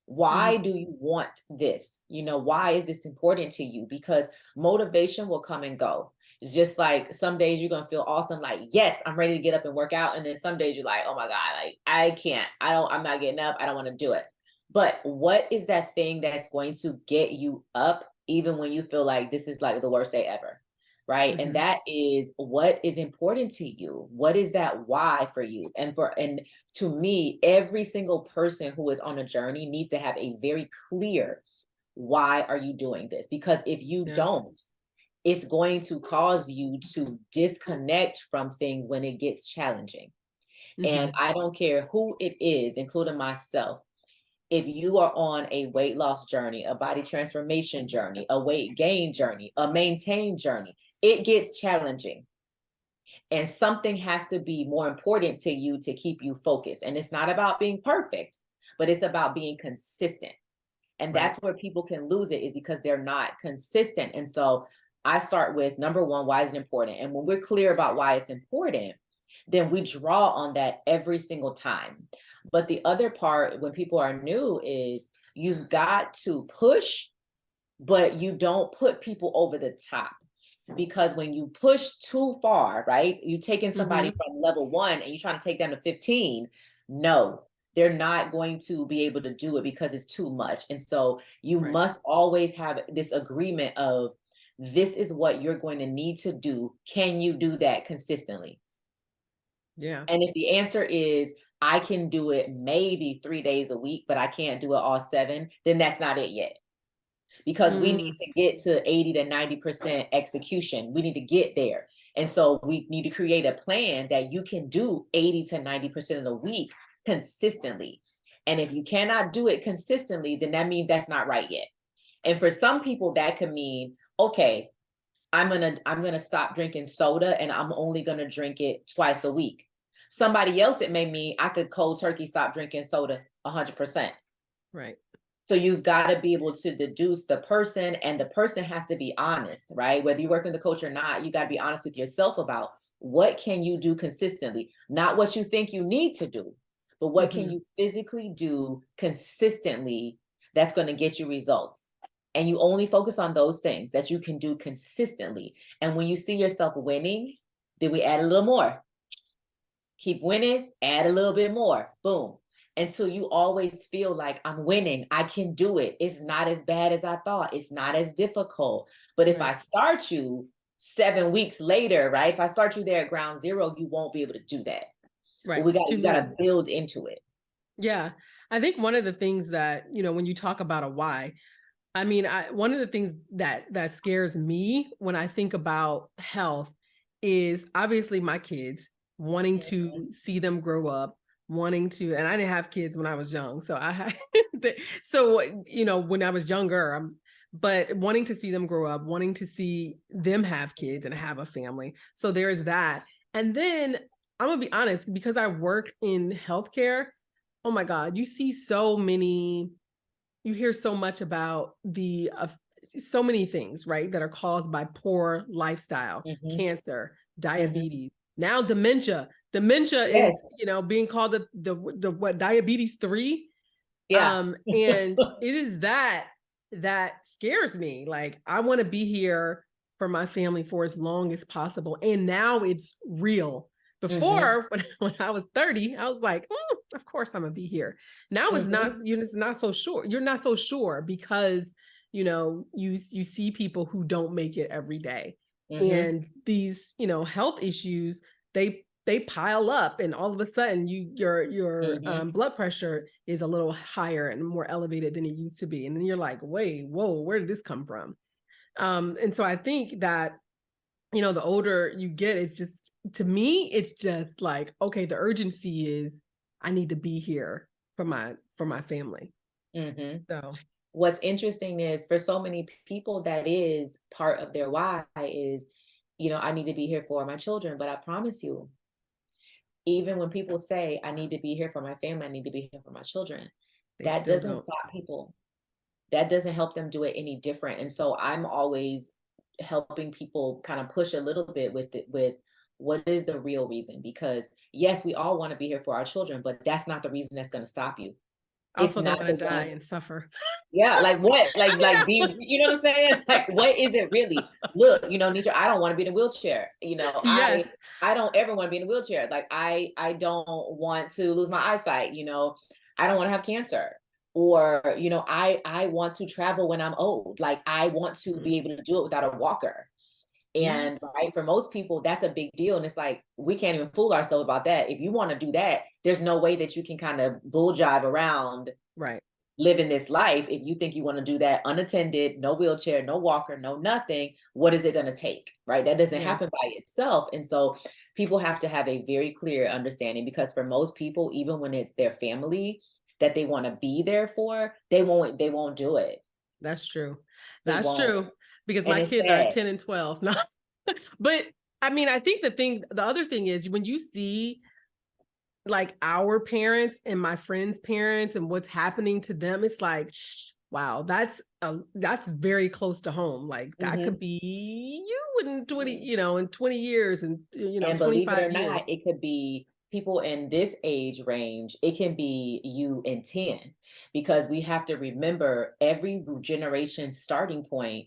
Why do you want this? Why is this important to you? Because motivation will come and go. It's just like some days you're going to feel awesome. Like, yes, I'm ready to get up and work out. And then some days you're like, oh my God, like I can't, I'm not getting up. I don't want to do it. But what is that thing that's going to get you up, even when you feel like this is like the worst day ever? Right. And that is what is important to you. What is that why for you? And to me, every single person who is on a journey needs to have a very clear, why are you doing this? Because if you don't, it's going to cause you to disconnect from things when it gets challenging. And I don't care who it is, including myself. If you are on a weight loss journey, a body transformation journey, a weight gain journey, a maintain journey, it gets challenging. And something has to be more important to you to keep you focused. And it's not about being perfect, but it's about being consistent. And that's where people can lose it, is because they're not consistent. And so I start with, number one, why is it important? And when we're clear about why it's important, then we draw on that every single time. But the other part, when people are new, is you've got to push, but you don't put people over the top. Because when you push too far, right, you taking somebody from level 1 and you're trying to take them to 15, no, they're not going to be able to do it, because it's too much. And so you must always have this agreement of, this is what you're going to need to do. Can you do that consistently? Yeah. And if the answer is, I can do it maybe 3 days a week, but I can't do it all 7, then that's not it yet. Because we need to get to 80 to 90% execution. We need to get there. And so we need to create a plan that you can do 80 to 90% of the week consistently. And if you cannot do it consistently, then that means that's not right yet. And for some people, that could mean, okay, I'm gonna stop drinking soda, and I'm only gonna drink it twice a week. Somebody else, it may mean I could cold turkey stop drinking soda 100%. Right. So you've got to be able to deduce the person, and the person has to be honest, right? Whether you work in the coach or not, you got to be honest with yourself about, what can you do consistently? Not what you think you need to do, but what can you physically do consistently that's going to get you results? And you only focus on those things that you can do consistently. And when you see yourself winning, then we add a little more. Keep winning, add a little bit more. Boom. Until you always feel like, I'm winning, I can do it. It's not as bad as I thought. It's not as difficult. But if I start you 7 weeks later, right? If I start you there at ground zero, you won't be able to do that. Right. We got to build into it. Yeah. I think one of the things that, when you talk about a why, I mean, one of the things that scares me when I think about health is obviously my kids, wanting to see them grow up, and I didn't have kids when I was young. So I had, when I was younger, but wanting to see them grow up, wanting to see them have kids and have a family. So there's that. And then I'm gonna be honest, because I work in healthcare, oh my God, you hear so much about so many things, right, that are caused by poor lifestyle, cancer, diabetes, now dementia. Dementia is, being called the diabetes 3. Yeah. And it is that scares me. Like, I want to be here for my family for as long as possible. And now it's real. Before, when I was 30, I was like, of course I'm gonna be here. Now it's not, it's not so sure. You're not so sure because, you see people who don't make it every day. And these, health issues, they pile up, and all of a sudden your blood pressure is a little higher and more elevated than it used to be. And then you're like, whoa, where did this come from? And so I think that, the older you get, it's just, to me, it's just like, okay, the urgency is I need to be here for my family. So what's interesting is for so many people, that is part of their why is, I need to be here for my children. But I promise you, even when people say, I need to be here for my family, I need to be here for my children, that doesn't stop people. That doesn't help them do it any different. And so I'm always helping people kind of push a little bit with what is the real reason? Because yes, we all want to be here for our children, but that's not the reason that's going to stop you. I also don't want to die and suffer. Yeah, like what? Like be, you know what I'm saying? Like, what is it really? Look, Netra, I don't want to be in a wheelchair. Yes. I don't ever want to be in a wheelchair. Like I don't want to lose my eyesight. I don't want to have cancer. Or, I want to travel when I'm old. Like I want to be able to do it without a walker. And right, for most people, that's a big deal. And it's like, we can't even fool ourselves about that. If you want to do that, there's no way that you can kind of bull jive around living this life. If you think you want to do that unattended, no wheelchair, no walker, no nothing, what is it going to take? Right? That doesn't happen by itself. And so people have to have a very clear understanding, because for most people, even when it's their family that they want to be there for, they won't do it. That's true. That's true. Because my kids are 10 and 12. No. But I mean, I think the other thing is when you see like our parents and my friends' parents and what's happening to them, it's like, wow, that's very close to home. Like that could be you in 20, in 20 years and, and 25 years. Not, it could be people in this age range. It can be you in 10, because we have to remember every generation's starting point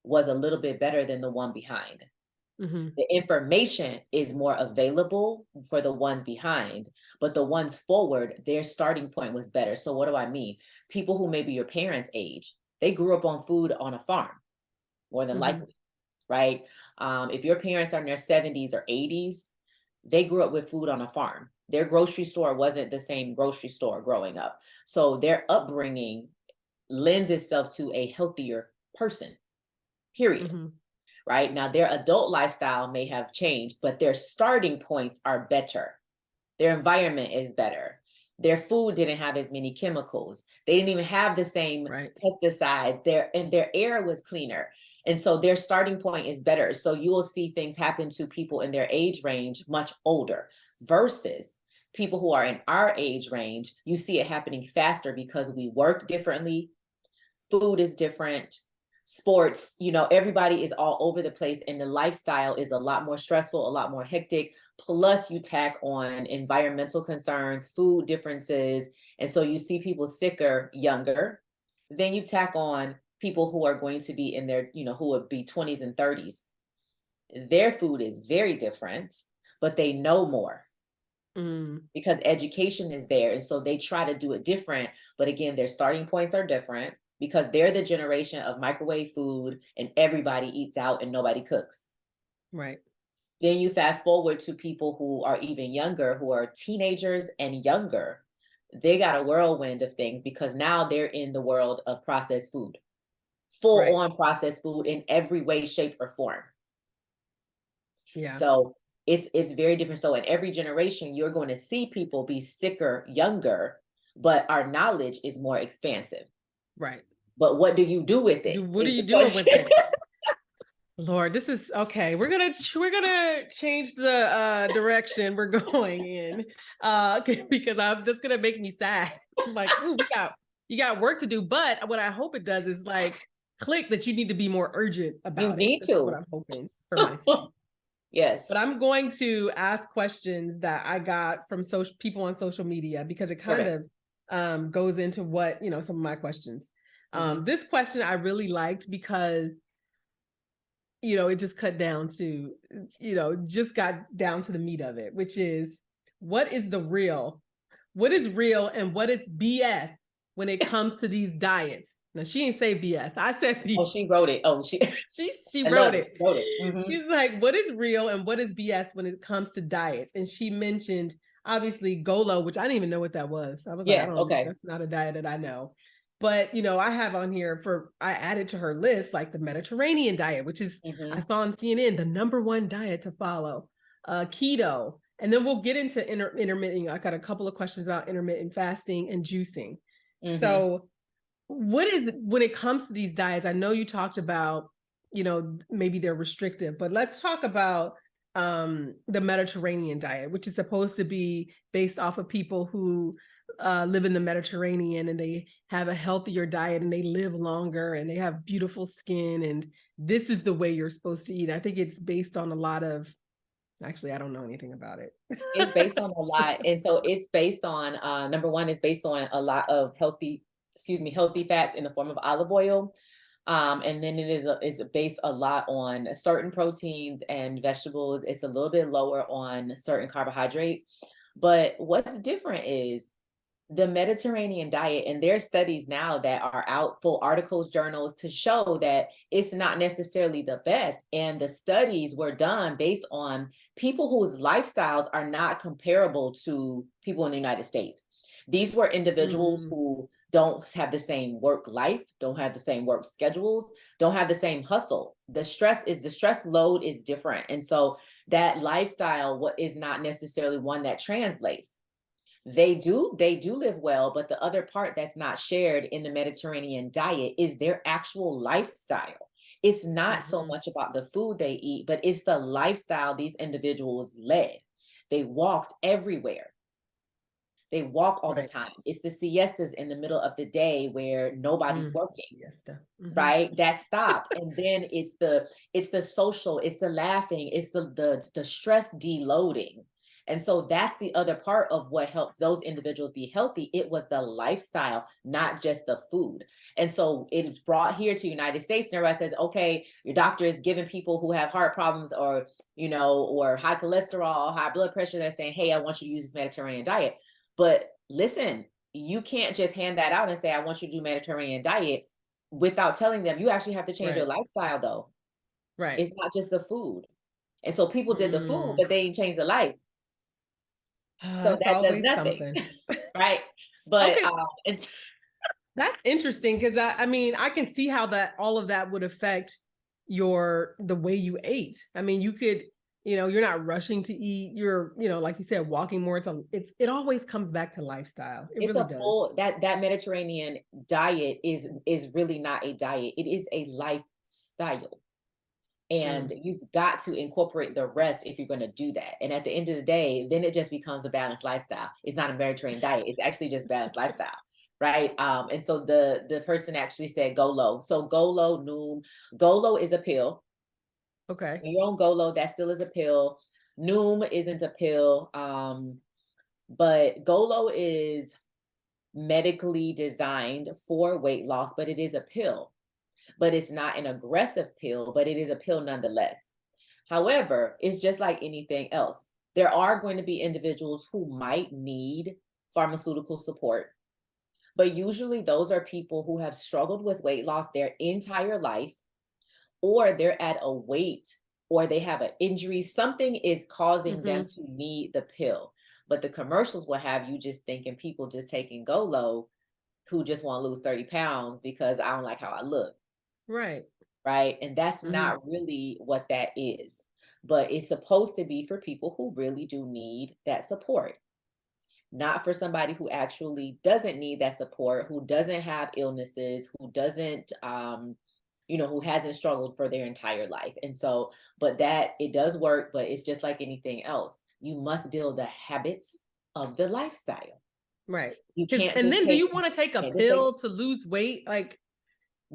was a little bit better than the one behind. The information is more available for the ones behind, but the ones forward, their starting point was better. So what do I mean? People who may be your parents' age, they grew up on food on a farm, more than likely, right? If your parents are in their 70s or 80s, they grew up with food on a farm. Their grocery store wasn't the same grocery store growing up. So their upbringing lends itself to a healthier person, period. Right? Now, their adult lifestyle may have changed, but their starting points are better. Their environment is better. Their food didn't have as many chemicals. They didn't even have the same pesticides. Their air was cleaner. And so their starting point is better. So you will see things happen to people in their age range much older versus people who are in our age range. You see it happening faster because we work differently. Food is different. Sports, everybody is all over the place, and the lifestyle is a lot more stressful, a lot more hectic. Plus you tack on environmental concerns, food differences. And so you see people sicker younger. Then you tack on people who are going to be in their, who would be 20s and 30s. Their food is very different, but they know more because education is there. And so they try to do it different. But again, their starting points are different, because they're the generation of microwave food and everybody eats out and nobody cooks. Right. Then you fast forward to people who are even younger, who are teenagers and younger. They got a whirlwind of things because now they're in the world of processed food, full on processed food in every way, shape, or form. Yeah. So it's very different. So in every generation, you're going to see people be sicker, younger, but our knowledge is more expansive. Right. But what do you do with it? What are you doing with it? Lord, this is okay. We're gonna change the direction we're going in, because that's gonna make me sad. I'm like, ooh, you got work to do. But what I hope it does is like click that you need to be more urgent about it. That's what I'm hoping for myself. Yes. But I'm going to ask questions that I got from people on social media, because it kind of goes into what, some of my questions. This question I really liked because it just cut down to, just got down to the meat of it, which is what is real and what is BS when it comes to these diets. Now she didn't say BS. I said BS. Oh, she wrote it. Oh, she wrote it. Wrote it. Mm-hmm. She's like, what is real and what is BS when it comes to diets? And she mentioned obviously Golo, which I didn't even know what that was. I was like, I don't know, that's not a diet that I know. But I have on here I added to her list like the Mediterranean diet, which is I saw on CNN the #1 diet to follow, keto, and then we'll get into intermittent. I got a couple of questions about intermittent fasting and juicing. So, what is when it comes to these diets? I know you talked about maybe they're restrictive, but let's talk about the Mediterranean diet, which is supposed to be based off of people who live in the Mediterranean and they have a healthier diet and they live longer and they have beautiful skin. And this is the way you're supposed to eat. I think it's based on a lot of, actually, I don't know anything about it. It's based on a lot. And so it's based on, #1 is based on a lot of healthy fats in the form of olive oil. And then it is based a lot on certain proteins and vegetables. It's a little bit lower on certain carbohydrates. But what's different is the Mediterranean diet, and there are studies now that are out, full articles, journals, to show that it's not necessarily the best. And the studies were done based on people whose lifestyles are not comparable to people in the United States. These were individuals who don't have the same work life, don't have the same work schedules, don't have the same hustle. The stress load is different. And so that lifestyle is not necessarily one that translates. They do live well, but the other part that's not shared in the Mediterranean diet is their actual lifestyle. It's not so much about the food they eat, but it's the lifestyle these individuals led. They walked everywhere. They walk all the time. It's the siestas in the middle of the day where nobody's working, right? That stopped. And then it's the social, it's the laughing, it's the stress deloading. And so that's the other part of what helped those individuals be healthy. It was the lifestyle, not just the food. And so it's brought here to the United States and everybody says, okay, your doctor is giving people who have heart problems or high cholesterol, high blood pressure. They're saying, hey, I want you to use this Mediterranean diet. But listen, you can't just hand that out and say, I want you to do Mediterranean diet without telling them. You actually have to change your lifestyle though. Right. It's not just the food. And so people did the food, but they didn't change the life. So that does nothing. Right. But it's that's interesting because I can see how all of that would affect the way you ate. I mean, you could, you're not rushing to eat. You're, like you said, walking more. It always comes back to lifestyle. It really does. That Mediterranean diet is really not a diet. It is a lifestyle. And you've got to incorporate the rest if you're going to do that. And at the end of the day, then it just becomes a balanced lifestyle. It's not a Mediterranean diet. It's actually just balanced lifestyle. Right. And so the person actually said go low. So go low, Noom. Go low is a pill. Okay. When you're on go low, that still is a pill. Noom isn't a pill. But go low is medically designed for weight loss, but it is a pill. But it's not an aggressive pill, but it is a pill nonetheless. However, it's just like anything else. There are going to be individuals who might need pharmaceutical support, but usually those are people who have struggled with weight loss their entire life, or they're at a weight, or they have an injury. Something is causing them to need the pill. But the commercials will have you just thinking people just taking go low who just want to lose 30 pounds because I don't like how I look. Right. Right. And that's not really what that is. But it's supposed to be for people who really do need that support. Not for somebody who actually doesn't need that support, who doesn't have illnesses, who doesn't, who hasn't struggled for their entire life. And so, but that it does work, but it's just like anything else. You must build the habits of the lifestyle. Right. You can't. And then do you want to take a pill to lose weight? Like,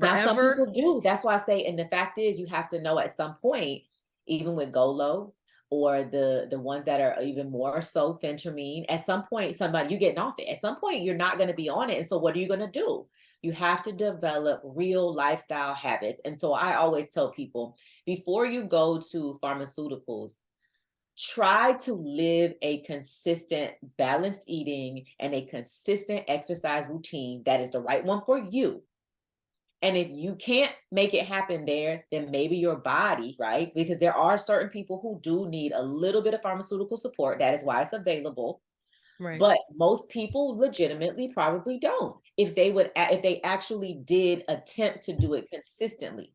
now, some people do. That's why I say, and the fact is, you have to know at some point, even with go low or the ones that are even more so phentermine, at some point, you're getting off it. At some point, you're not going to be on it. And so what are you going to do? You have to develop real lifestyle habits. And so I always tell people, before you go to pharmaceuticals, try to live a consistent, balanced eating and a consistent exercise routine that is the right one for you. And if you can't make it happen there, then maybe your body, right? Because there are certain people who do need a little bit of pharmaceutical support. That is why it's available. Right. But most people legitimately probably don't. If they actually did attempt to do it consistently,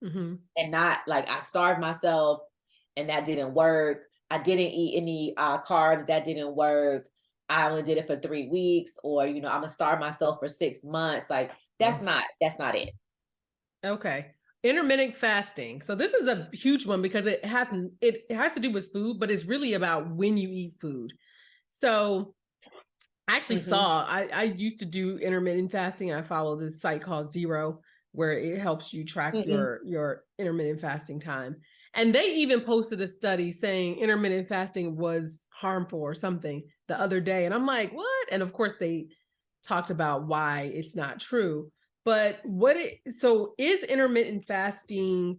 Mm-hmm. and not like I starved myself and that didn't work. I didn't eat any carbs, that didn't work. I only did it for 3 weeks, or I'm gonna starve myself for 6 months. Like that's not it. Okay. Intermittent fasting. So this is a huge one because it has to do with food, but it's really about when you eat food. So I actually saw, I used to do intermittent fasting. I follow this site called Zero, where it helps you track your intermittent fasting time. And they even posted a study saying intermittent fasting was harmful or something the other day. And I'm like, what? And of course they talked about why it's not true. But so is intermittent fasting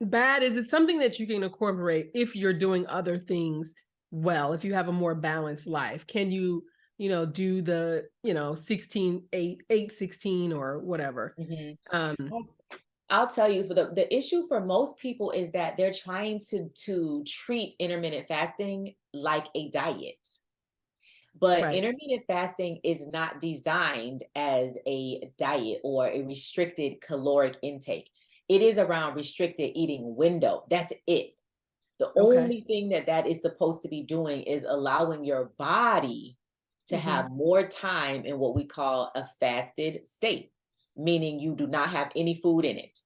bad? Is it something that you can incorporate if you're doing other things well, if you have a more balanced life? Can you, do the, 16, 8, 8, 16 or whatever? I'll tell you, for the issue for most people is that they're trying to treat intermittent fasting like a diet. But Right. intermittent fasting is not designed as a diet or a restricted caloric intake. It is around restricted eating window. That's it. The only thing that is supposed to be doing is allowing your body to have more time in what we call a fasted state, meaning you do not have any food in it.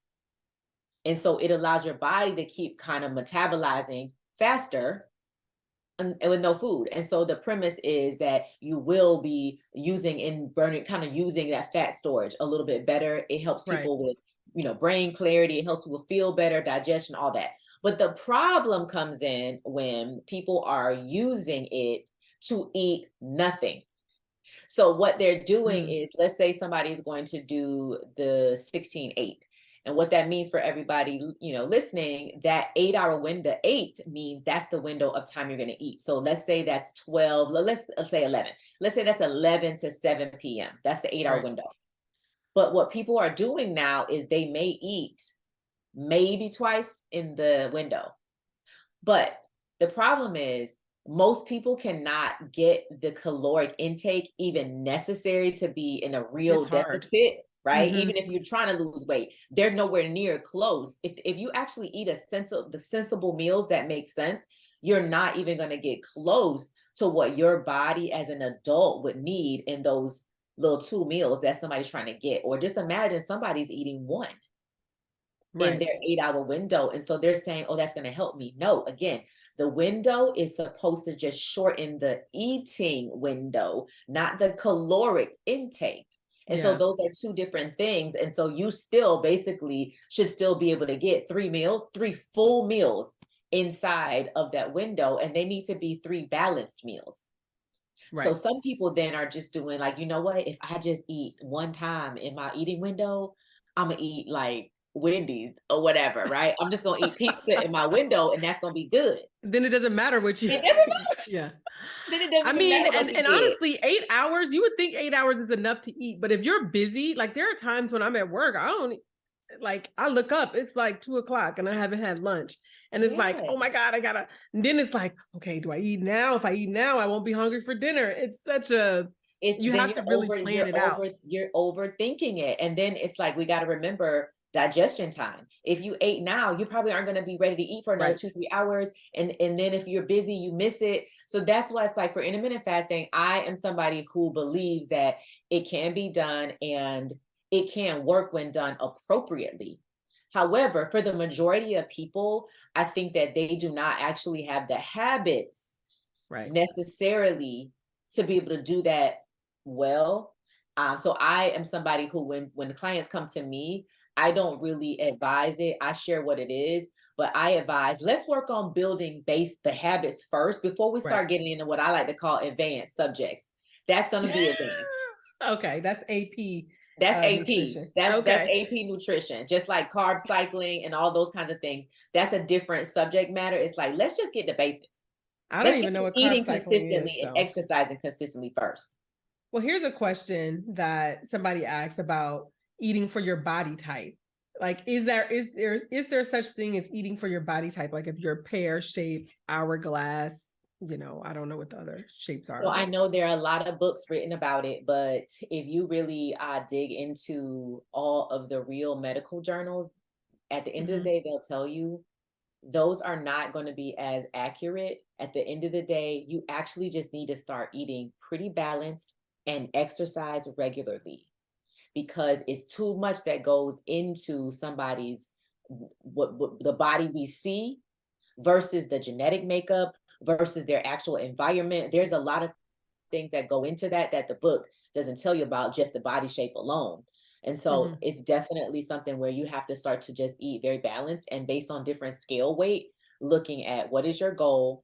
And so it allows your body to keep kind of metabolizing faster and with no food. And so the premise is that you will be using and burning, kind of using that fat storage a little bit better. It helps people with, brain clarity. It helps people feel better, digestion, all that. But the problem comes in when people are using it to eat nothing. So what they're doing is, let's say somebody's going to do the 16-8. And what that means for everybody, listening, that 8-hour window, 8 means that's the window of time you're going to eat. So let's say that's 12, let's say 11. Let's say that's 11 to 7 p.m. That's the 8-hour window. But what people are doing now is they may eat maybe twice in the window. But the problem is most people cannot get the caloric intake even necessary to be in a real deficit, right? Even if you're trying to lose weight, they're nowhere near close. If you actually eat the sensible meals that make sense, you're not even going to get close to what your body as an adult would need in those little 2 meals that somebody's trying to get. Or just imagine somebody's eating one in their 8-hour window. And so they're saying, oh, that's going to help me. No, again, the window is supposed to just shorten the eating window, not the caloric intake. And so those are 2 different things. And so you still basically should still be able to get 3 full meals inside of that window. And they need to be 3 balanced meals. So some people then are just doing like, you know what, if I just eat one time in my eating window, I'm going to eat like Wendy's or whatever, right? I'm just going to eat pizza in my window and that's going to be good. Then it doesn't matter what you. It doesn't matter. Yeah. Then it doesn't matter what and honestly, 8 hours, you would think 8 hours is enough to eat. But if you're busy, like there are times when I'm at work, I look up, it's like 2:00 and I haven't had lunch. And it's like, oh my God, and then it's like, okay, do I eat now? If I eat now, I won't be hungry for dinner. It's such you have to really plan it out. You're overthinking it. And then it's like, we got to remember digestion time. If you ate now, you probably aren't going to be ready to eat for another 2-3 hours. And then if you're busy, you miss it. So that's why it's like for intermittent fasting, I am somebody who believes that it can be done and it can work when done appropriately. However, for the majority of people, I think that they do not actually have the habits necessarily to be able to do that well. So I am somebody who, when the clients come to me, I don't really advise it. I share what it is, but I advise, let's work on building the habits first before we start getting into what I like to call advanced subjects. That's going to be advanced. Okay, that's AP That's AP. nutrition. That's Okay. AP nutrition. Just like carb cycling and all those kinds of things. That's a different subject matter. It's like, let's just get the basics. I don't Let's get even know to what carb eating cycling is. consistently and So, exercising consistently first. well, here's a question that somebody asked about eating for your body type. Like, is there such thing as eating for your body type? Like, if you're pear shaped, hourglass, I don't know what the other shapes are, So I but know there are a lot of books written about it, but if you really dig into all of the real medical journals, at the end of the Mhm. day, they'll tell you those are not going to be as accurate. At the end of the day, you actually just need to start eating pretty balanced and exercise regularly, because it's too much that goes into somebody's what the body we see versus the genetic makeup versus their actual environment. There's a lot of things that go into that the book doesn't tell you about, just the body shape alone. And so Mhm. it's definitely something where you have to start to just eat very balanced and based on different scale weight, looking at what is your goal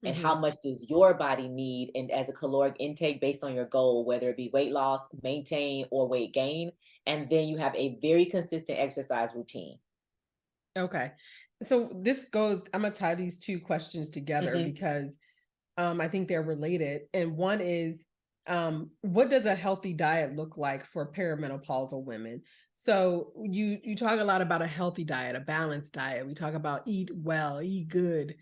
and how Mhm. much does your body need, and as a caloric intake based on your goal, whether it be weight loss, maintain, or weight gain. And then you have a very consistent exercise routine. Okay. So I'm gonna tie these two questions together Hmm. because I think they're related. And one is, what does a healthy diet look like for perimenopausal women? So you talk a lot about a healthy diet, a balanced diet. We talk about eat well, eat good.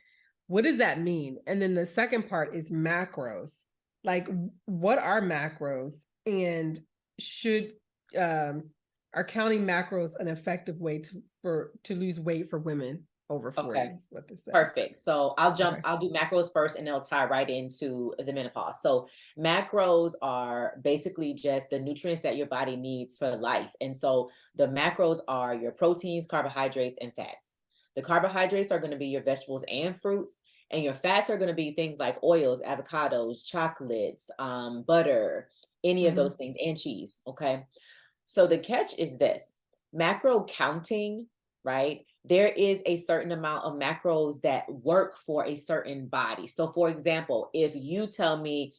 What does that mean? And then the second part is macros. Like, what are macros, and should um, are counting macros an effective way to lose weight for women over 40 Okay. is what this says. Perfect. So Okay. I'll do macros first and they'll tie right into the menopause. So macros are basically just the nutrients that your body needs for life. And so the macros are your proteins, carbohydrates, and fats. The carbohydrates are going to be your vegetables and fruits, and your fats are going to be things like oils, avocados, chocolates, butter, any of those Mhm. things, and cheese. Okay. So the catch is this: macro counting, right? There is a certain amount of macros that work for a certain body. So, for example, if you tell me,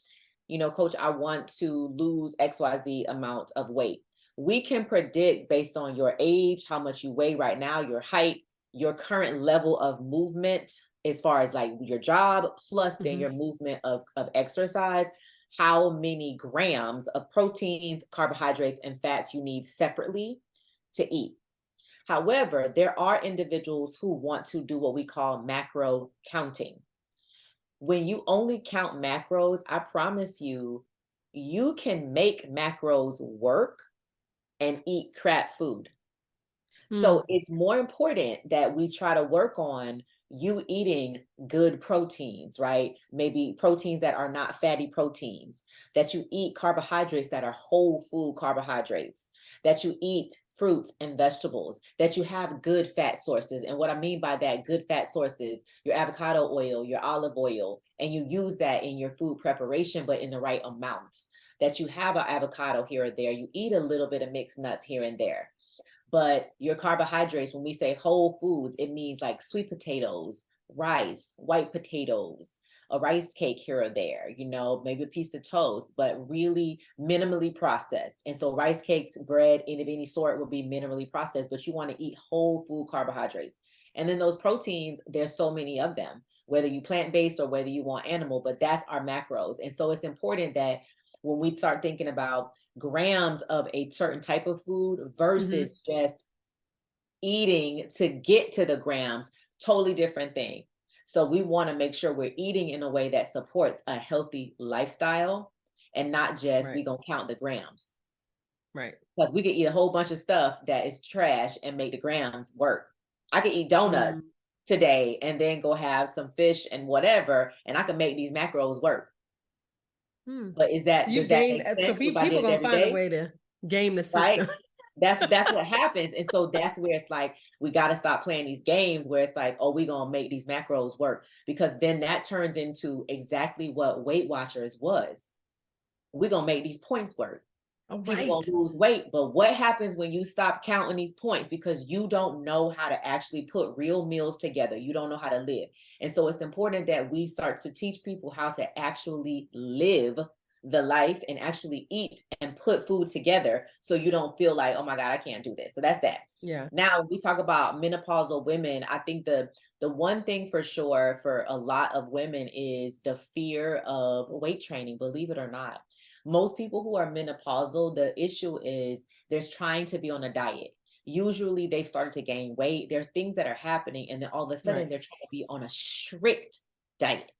Coach, I want to lose XYZ amount of weight, we can predict based on your age, how much you weigh right now, your height, your current level of movement, as far as like your job, plus then Mhm. your movement of exercise, how many grams of proteins, carbohydrates, and fats you need separately to eat. However, there are individuals who want to do what we call macro counting. When you only count macros, I promise you, you can make macros work and eat crap food. So Mm. it's more important that we try to work on you eating good proteins, right? Maybe proteins that are not fatty proteins, that you eat carbohydrates that are whole food carbohydrates, that you eat fruits and vegetables, that you have good fat sources. And what I mean by that, good fat sources, your avocado oil, your olive oil, and you use that in your food preparation, but in the right amounts. That you have an avocado here or there, you eat a little bit of mixed nuts here and there, but your carbohydrates, when we say whole foods, it means like sweet potatoes, rice, white potatoes, a rice cake here or there, maybe a piece of toast, but really minimally processed. And so rice cakes, bread, and of any sort will be minimally processed, but you want to eat whole food carbohydrates. And then those proteins, there's so many of them, whether you plant-based or whether you want animal, but that's our macros. And so it's important that when we start thinking about grams of a certain type of food Mhm. versus just eating to get to the grams, totally different thing. So we want to make sure we're eating in a way that supports a healthy lifestyle and not just Right. we gonna count the grams, Right. because we could eat a whole bunch of stuff that is trash and make the grams work. I could eat donuts Mm. today and then go have some fish and whatever, and I can make these macros work. Mm. But So does you that game make so sense if I people did it gonna every find a day? way to game the Right? system. That's what happens. And so that's where it's like we got to stop playing these games where it's like, oh, we gonna make these macros work, because then that turns into exactly what Weight Watchers was. We gonna make these points work. All People right. gonna lose weight, but what happens when you stop counting these points because you don't know how to actually put real meals together? You don't know how to live. And so it's important that we start to teach people how to actually live the life and actually eat and put food together so you don't feel like, oh my God, I can't do this. So that's that. Yeah. Now, when we talk about menopausal women, I think the one thing for sure for a lot of women is the fear of weight training, believe it or not. Most people who are menopausal, the issue is they're trying to be on a diet. Usually they've started to gain weight. There are things that are happening, and then all of a sudden they're trying to be on a strict diet.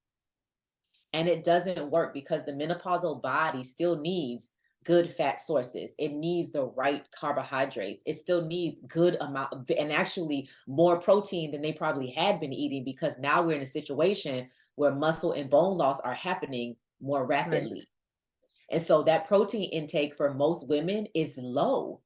And it doesn't work because the menopausal body still needs good fat sources. It needs the right carbohydrates. It still needs good amount of, and actually more protein than they probably had been eating, because now we're in a situation where muscle and bone loss are happening more rapidly. Right. And so that protein intake for most women is low.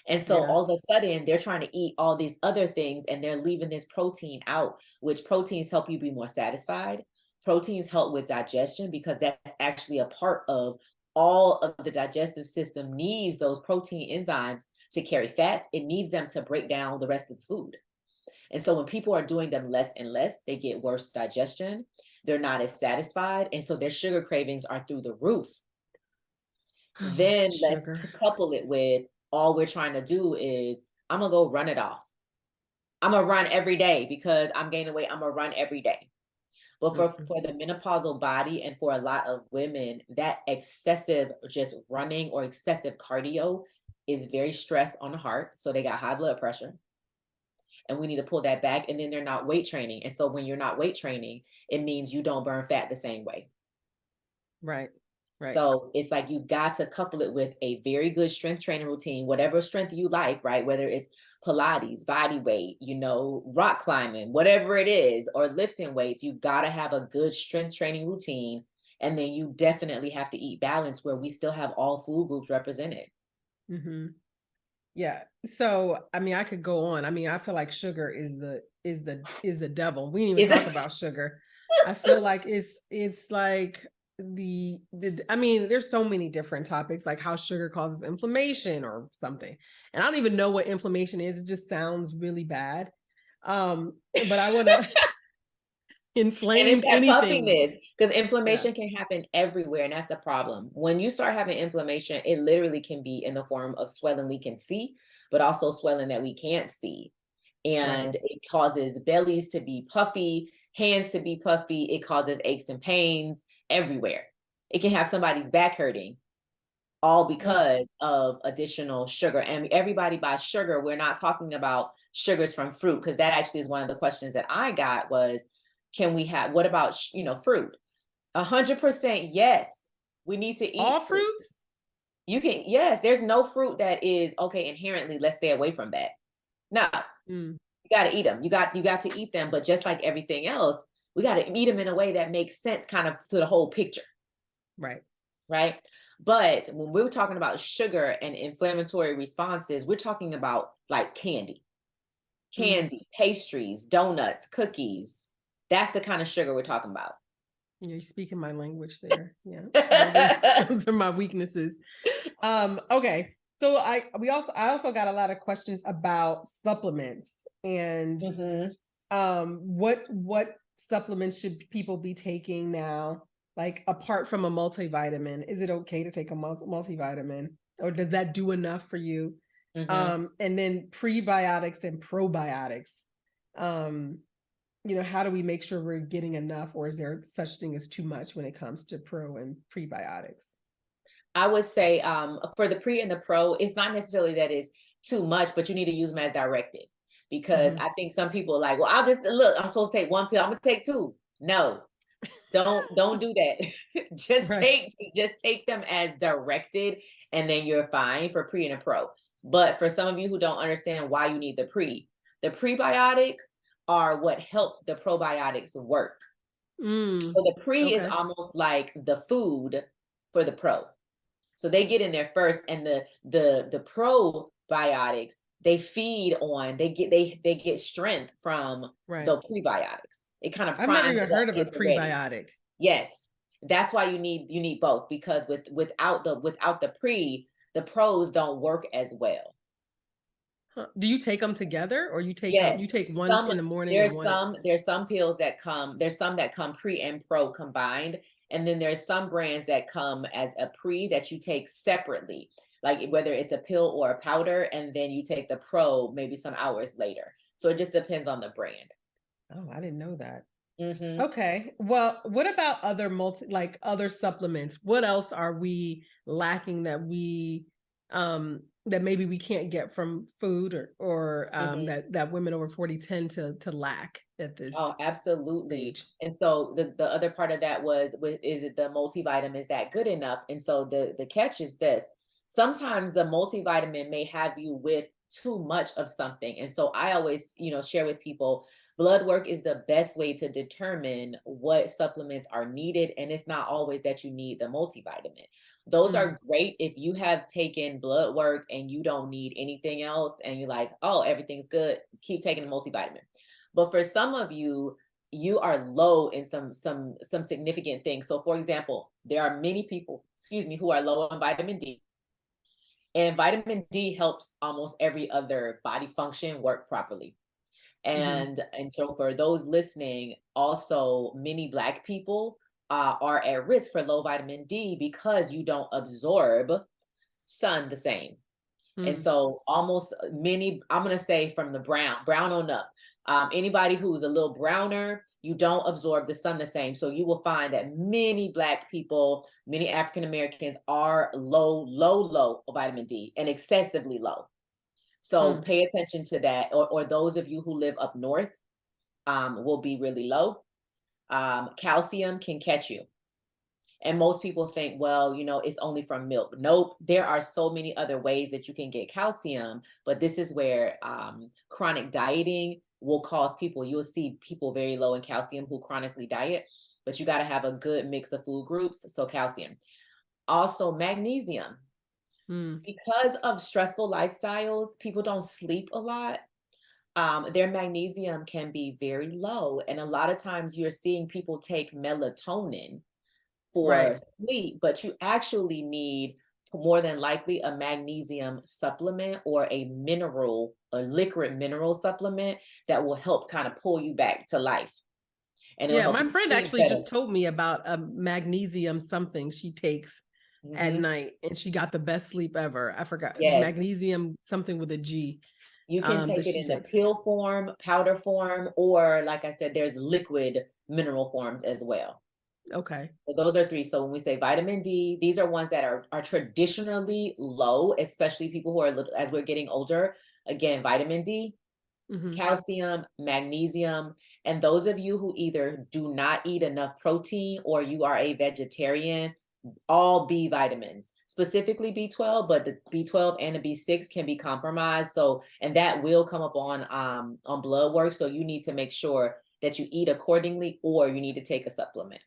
And so all of a sudden they're trying to eat all these other things and they're leaving this protein out, which proteins help you be more satisfied. Proteins help with digestion because that's actually a part of all of the digestive system needs those protein enzymes to carry fats. It needs them to break down the rest of the food. And so when people are doing them less and less, they get worse digestion. They're not as satisfied. And so their sugar cravings are through the roof. Then let's couple it with all we're trying to do is I'm going to go run it off. I'm going to run every day because I'm gaining weight. I'm going to run every day. But for the menopausal body and for a lot of women, that excessive just running or excessive cardio is very stress on the heart. So they got high blood pressure. And we need to pull that back. And then they're not weight training. And so when you're not weight training, it means you don't burn fat the same way. Right. Right. So it's like you got to couple it with a very good strength training routine, whatever strength you like, right? Whether it's Pilates, body weight, rock climbing, whatever it is, or lifting weights, you got to have a good strength training routine. And then you definitely have to eat balanced where we still have all food groups represented. Mm-hmm. Yeah. So, I mean, I could go on. I mean, I feel like sugar is the devil. We didn't even talk about sugar. I feel like it's like I mean, there's so many different topics, like how sugar causes inflammation or something. And I don't even know what inflammation is. It just sounds really bad. But I want to inflame anything. Because inflammation can happen everywhere. And that's the problem. When you start having inflammation, it literally can be in the form of swelling we can see, but also swelling that we can't see. And it causes bellies to be puffy, hands to be puffy. It causes aches and pains everywhere. It can have somebody's back hurting, all because of additional sugar. And everybody buys sugar. We're not talking about sugars from fruit, because that actually is one of the questions that I got was, what about, fruit? 100% yes. We need to eat all fruits. Yes, there's no fruit that is okay inherently. Let's stay away from that. No, you got to eat them. You got to eat them. But just like everything else, we got to eat them in a way that makes sense kind of to the whole picture. Right. Right. But when we're talking about sugar and inflammatory responses, we're talking about like candy, pastries, donuts, cookies. That's the kind of sugar we're talking about. You're speaking my language there. Yeah. Those are my weaknesses. Okay. So I also got a lot of questions about supplements and what supplements should people be taking now? Like apart from a multivitamin, is it okay to take a multivitamin, or does that do enough for you? And then prebiotics and probiotics. How do we make sure we're getting enough, or is there such thing as too much when it comes to pro and prebiotics? I would say for the pre and the pro, it's not necessarily that it's too much, but you need to use them as directed. Because I think some people are like, well, I'm supposed to take one pill, I'm gonna take two. No, don't do that. Just take them as directed, and then you're fine for pre and a pro. But for some of you who don't understand why you need the prebiotics are what help the probiotics work. So the pre is almost like the food for the pro. So they get in there first, and the probiotics, they feed on, they get strength from the prebiotics. It kind of I've never even heard of a prebiotic. Yes. That's why you need both, because without the the pros don't work as well. Do you take them together, or you take one in the morning? There's some pills that come, there's some that come pre and pro combined, And then there's some brands that come as a pre that you take separately, like whether it's a pill or a powder, and then you take the pro maybe some hours later. So it just depends on the brand. Oh, I didn't know that. Mm-hmm. Okay. Well, what about other other supplements? What else are we lacking that that maybe we can't get from food, or Mm-hmm. that women over 40 tend to lack at this Oh, absolutely. age? And so the other part of that was, is it the multivitamin, is that good enough? And so the catch is this. Sometimes the multivitamin may have you with too much of something. And so I always, share with people, blood work is the best way to determine what supplements are needed. And it's not always that you need the multivitamin. Those Mm. are great if you have taken blood work and you don't need anything else and you're like, oh, everything's good, keep taking the multivitamin. But for some of you, you are low in some significant things. So for example, there are many people, who are low on vitamin D. And vitamin D helps almost every other body function work properly. Mm-hmm. And so for those listening, also many Black people are at risk for low vitamin D because you don't absorb sun the same. And Mm. so almost many, I'm going to say from the brown on up, anybody who's a little browner, you don't absorb the sun the same. So you will find that many Black people, many African Americans are low vitamin D and excessively low. So Mm. pay attention to that. Or those of you who live up north will be really low. Calcium can catch you. And most people think, well, it's only from milk. Nope. There are so many other ways that you can get calcium, but this is where chronic dieting will cause people, you'll see people very low in calcium who chronically diet, but you got to have a good mix of food groups. So calcium. Also magnesium. Mm. Because of stressful lifestyles, people don't sleep a lot. Their magnesium can be very low. And a lot of times you're seeing people take melatonin for Right. sleep, but you actually need more than likely a magnesium supplement or a liquid mineral supplement that will help kind of pull you back to life. And it'll Yeah, help my you friend sleep actually better. just told me about a magnesium something she takes at Hmm. night, and she got the best sleep ever. I forgot, Yes. magnesium something with a G, You can that take it she in the takes. pill form, powder form, or like I said, there's liquid mineral forms as well. Okay. So those are three. So when we say vitamin D, these are ones that are traditionally low, especially people who are as we're getting older. Again, vitamin D, Mm-hmm. calcium, magnesium, and those of you who either do not eat enough protein or you are a vegetarian, all B vitamins, specifically B12, but the B12 and the B6 can be compromised. So, and that will come up on blood work. So you need to make sure that you eat accordingly, or you need to take a supplement.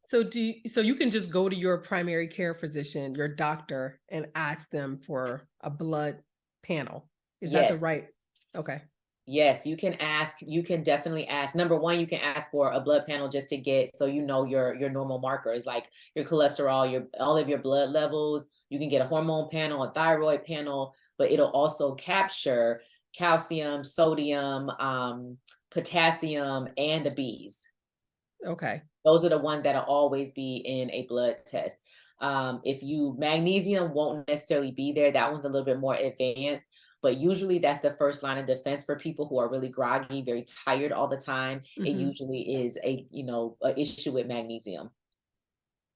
So you can just go to your primary care physician, your doctor, and ask them for a blood panel. Is that the Yes. right? Okay. Yes, you can ask. You can definitely ask. Number one, you can ask for a blood panel just to get, so your normal markers, like your cholesterol, your all of your blood levels. You can get a hormone panel, a thyroid panel, but it'll also capture calcium, sodium, potassium, and the B's. Okay. Those are the ones that'll always be in a blood test. If you magnesium won't necessarily be there. That one's a little bit more advanced, but usually that's the first line of defense for people who are really groggy, very tired all the time. It Mm-hmm. usually is a issue with magnesium.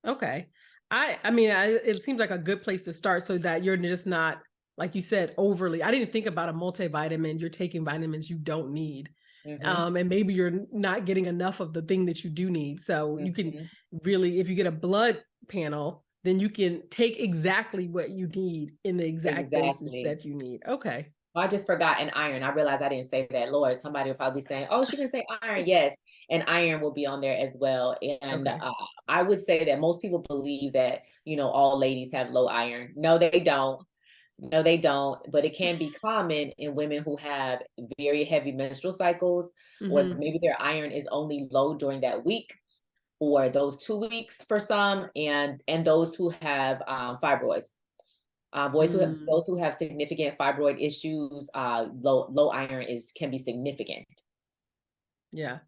Okay. I mean, it seems like a good place to start so that you're just not, like you said, overly. I didn't think about a multivitamin. You're taking vitamins you don't need. Hmm. And maybe you're not getting enough of the thing that you do need. So you can Hmm. really, if you get a blood panel, then you can take exactly what you need in the exact dosage Exactly. that you need. Okay. Oh, I just forgot an iron. I realized I didn't say that. Lord, somebody will probably be saying, "Oh, she didn't say iron." Yes, and iron will be on there as well. And Okay. I would say that most people believe that all ladies have low iron. No, they don't. No, they don't. But it can be common in women who have very heavy menstrual cycles, or Mm-hmm. maybe their iron is only low during that week or those 2 weeks for some, and those who have fibroids. Mm, Those who have significant fibroid issues, low iron can be significant. yeah.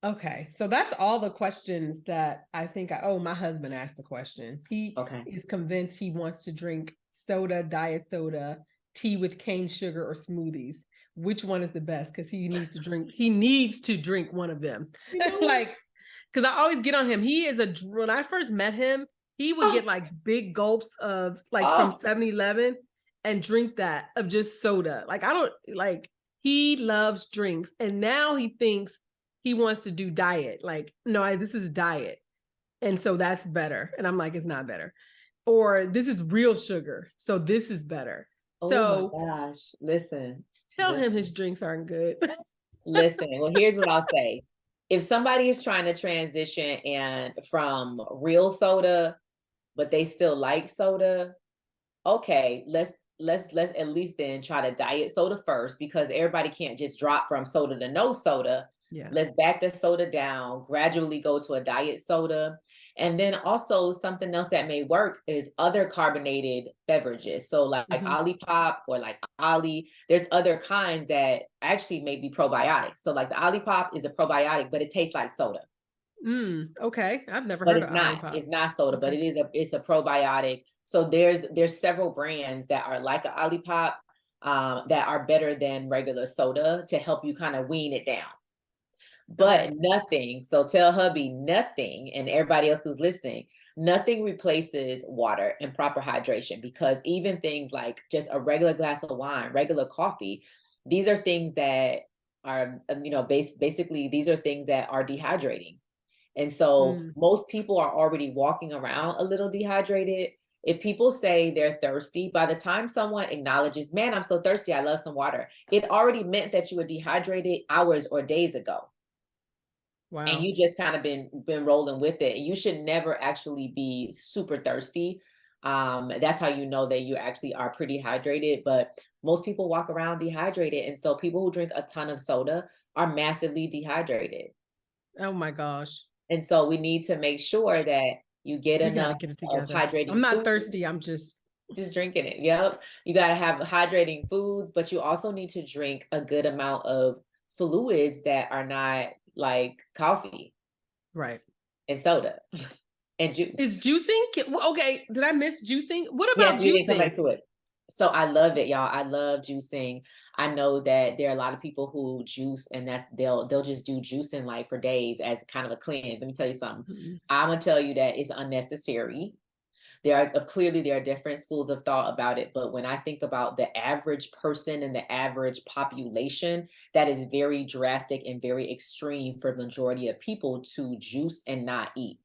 Okay, so that's all the questions that I think my husband asked the question. He Okay. is convinced he wants to drink soda, diet soda, tea with cane sugar, or smoothies. Which one is the best? Because he needs to drink one of them. You know what? Like, because I always get on him. When I first met him, he would Oh, get like big gulps of like from oh, 7-Eleven and drink that of just soda. Like, I don't like, he loves drinks. And now he thinks he wants to do diet. Like, no, this is diet. And so that's better. And I'm like, it's not better. Or this is real sugar. So this is better. oh my So gosh. Listen. tell him his drinks aren't good. Listen, well, here's what I'll say. If somebody is trying to transition and from real soda, but they still like soda, okay, let's at least then try to diet soda first, because everybody can't just drop from soda to no soda. Yeah. Let's back the soda down, gradually go to a diet soda. And then also something else that may work is other carbonated beverages. So like Olipop or like Ollie, there's other kinds that actually may be probiotics. So like the Olipop is a probiotic, but it tastes like soda. Okay. I've never But heard it's of not. Olipop. It's not soda, but Okay. it's a probiotic. So there's several brands that are like a Olipop that are better than regular soda to help you kind of wean it down. But nothing, so tell hubby nothing, and everybody else who's listening, nothing replaces water and proper hydration, because even things like just a regular glass of wine, regular coffee, these are things that are, basically these are things that are dehydrating. And so most people are already walking around a little dehydrated. If people say they're thirsty, by the time someone acknowledges, man, I'm so thirsty, I love some water, it already meant that you were dehydrated hours or days ago. Wow. And you just kind of been rolling with it. You should never actually be super thirsty. That's how you know that you actually are pretty hydrated. But most people walk around dehydrated. And so people who drink a ton of soda are massively dehydrated. Oh my gosh. And so we need to make sure that you get We got to enough get it of together. I'm hydrating not food. thirsty. I'm just Drinking it. Yep. You got to have hydrating foods, but you also need to drink a good amount of fluids that are not like coffee. right. And soda and Is juice. juicing okay? Did I miss juicing? What about Yes, we didn't come juicing? back to it. So I love it, y'all. I love juicing. I know that there are a lot of people who juice, and they'll just do juicing like for days as kind of a cleanse. Let me tell you something. I'm gonna tell you that it's unnecessary. Clearly there are different schools of thought about it, but when I think about the average person and the average population, that is very drastic and very extreme for the majority of people to juice and not eat.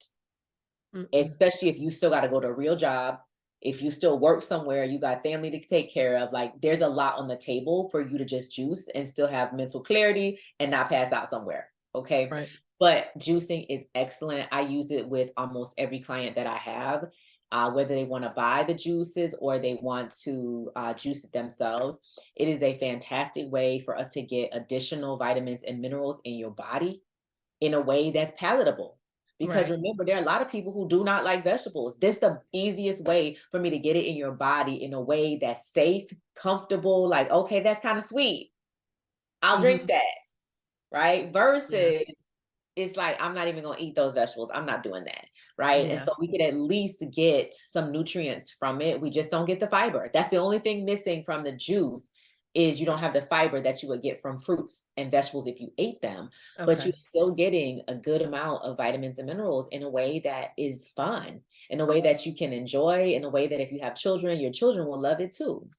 Especially if you still got to go to a real job, if you still work somewhere, you got family to take care of, like there's a lot on the table for you to just juice and still have mental clarity and not pass out somewhere. Okay. Right. But juicing is excellent. I use it with almost every client that I have, whether they want to buy the juices or they want to juice it themselves. It is a fantastic way for us to get additional vitamins and minerals in your body in a way that's palatable. Because remember, there are a lot of people who do not like vegetables. This is the easiest way for me to get it in your body in a way that's safe, comfortable, like, okay, that's kind of sweet. I'll drink that, right? Versus it's like, I'm not even going to eat those vegetables. I'm not doing that, right? And so we could at least get some nutrients from it. We just don't get the fiber. That's the only thing missing from the juice, is you don't have the fiber that you would get from fruits and vegetables if you ate them, but you're still getting a good amount of vitamins and minerals in a way that is fun, in a way that you can enjoy, in a way that if you have children, your children will love it too.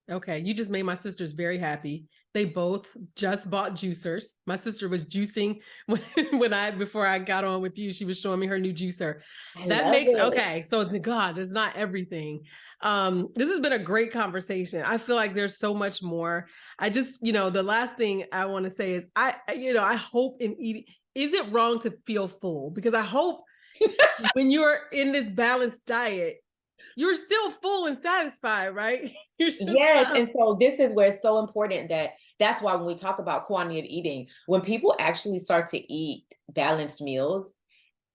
Okay, you just made my sisters very happy. They both just bought juicers. My sister was juicing before I got on with you. She was showing me her new juicer. Okay. So God, it's not everything. This has been a great conversation. I feel like there's so much more. I just, the last thing I want to say is I hope in eating, is it wrong to feel full? Because I hope when you're in this balanced diet, you're still full and satisfied, right? Yes. And so this is where it's so important that's why when we talk about quantity of eating, when people actually start to eat balanced meals,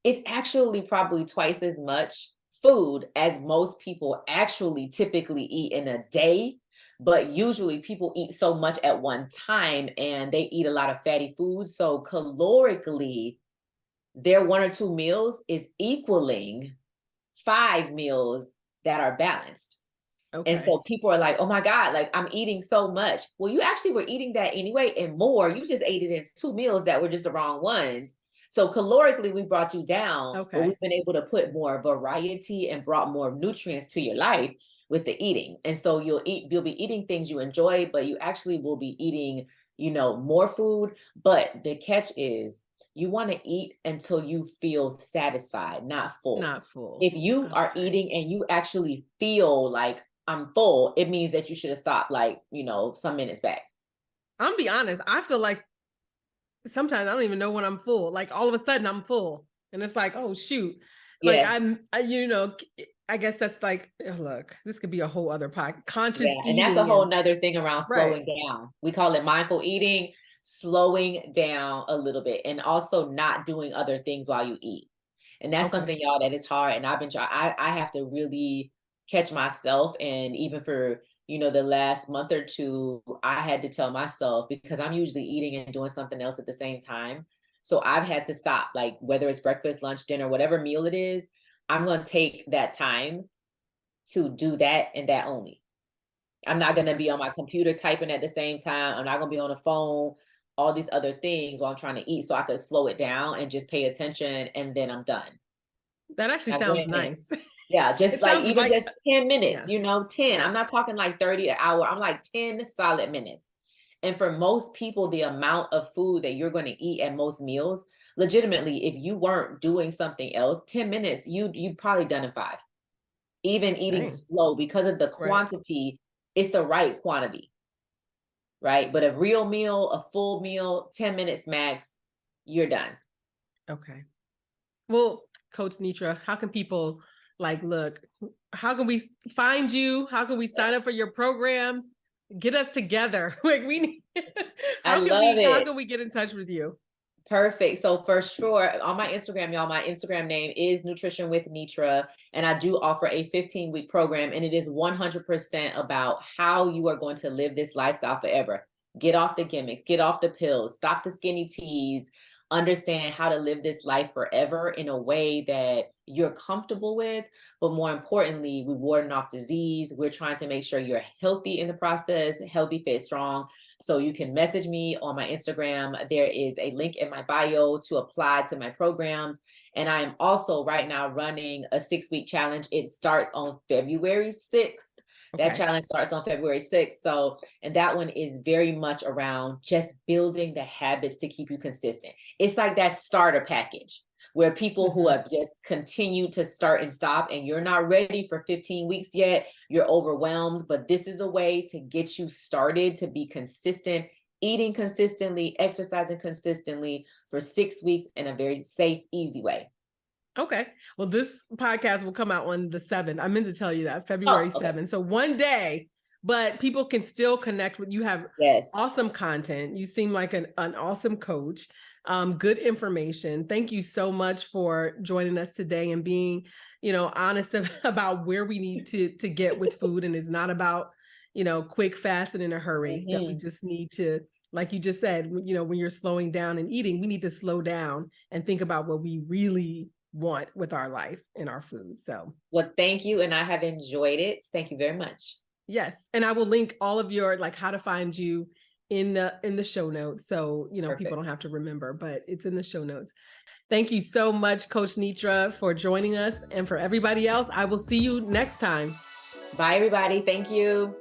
it's actually probably twice as much food as most people actually typically eat in a day. But usually people eat so much at one time and they eat a lot of fatty foods. So calorically, their 1 or 2 meals is equaling 5 meals that are balanced. Okay. And so people are like, oh my God, like I'm eating so much. Well, you actually were eating that anyway and more. You just ate it in 2 meals that were just the wrong ones. So calorically, we brought you down, but we've been able to put more variety and brought more nutrients to your life with the eating. And so you'll be eating things you enjoy, but you actually will be eating, more food. But the catch is you want to eat until you feel satisfied, not full. Not full. If you are eating and you actually feel like I'm full, it means that you should have stopped like, some minutes back. I'm gonna be honest. I feel like sometimes I don't even know when I'm full. Like all of a sudden I'm full and it's like, oh shoot. Like Yes. I guess that's like, look, this could be a whole other podcast. Conscious Yeah, and eating. that's a whole nother thing around Right. slowing down. We call it mindful eating, slowing down a little bit, and also not doing other things while you eat. And that's something, y'all, that is hard. And I've been trying, I have to really catch myself. And even for, the last month or two, I had to tell myself, because I'm usually eating and doing something else at the same time. So I've had to stop, like whether it's breakfast, lunch, dinner, whatever meal it is, I'm going to take that time to do that and that only. I'm not going to be on my computer typing at the same time. I'm not going to be on the phone, all these other things while I'm trying to eat, so I could slow it down and just pay attention, and then I'm done. That actually sounds nice. Yeah, just like even just 10 minutes, 10. Yeah. I'm not talking like 30 an hour. I'm like 10 solid minutes. And for most people, the amount of food that you're going to eat at most meals, legitimately, if you weren't doing something else, 10 minutes, you'd probably done in 5. Even eating slow, because of the quantity, it's the right quantity, right? But a real meal, a full meal, 10 minutes max, you're done. Okay. Well, Coach Netra, how can people look, how can we find you? How can we sign up for your program? Get us together. Like we need, how can we get in touch with you? Perfect. So for sure, on my Instagram, y'all, my Instagram name is Nutrition with Netra, and I do offer a 15-week program, and it is 100% about how you are going to live this lifestyle forever. Get off the gimmicks, get off the pills, stop the skinny teas, understand how to live this life forever in a way that you're comfortable with, but more importantly, we warding off disease. We're trying to make sure you're healthy in the process, healthy, fit, strong. So you can message me on my Instagram. There is a link in my bio to apply to my programs. And I am also right now running a 6-week challenge. It starts on February 6th. That challenge starts on February 6th. So, and that one is very much around just building the habits to keep you consistent. It's like that starter package where people who have just continued to start and stop, and you're not ready for 15 weeks yet, you're overwhelmed, but this is a way to get you started to be consistent, eating consistently, exercising consistently for 6 weeks in a very safe, easy way. Okay. Well, this podcast will come out on the 7th. I meant to tell you that, February 7th. So one day, but people can still connect with you. Have awesome content. You seem like an awesome coach. Good information. Thank you so much for joining us today and being, honest about where we need to get with food. And it's not about, quick, fast, and in a hurry. That we just need to, like you just said, when you're slowing down and eating, we need to slow down and think about what we really want with our life and our food. So, well, thank you. And I have enjoyed it. Thank you very much. Yes. And I will link all of your, how to find you in the show notes. So, people don't have to remember, but it's in the show notes. Thank you so much, Coach Netra, for joining us. And for everybody else, I will see you next time. Bye, everybody. Thank you.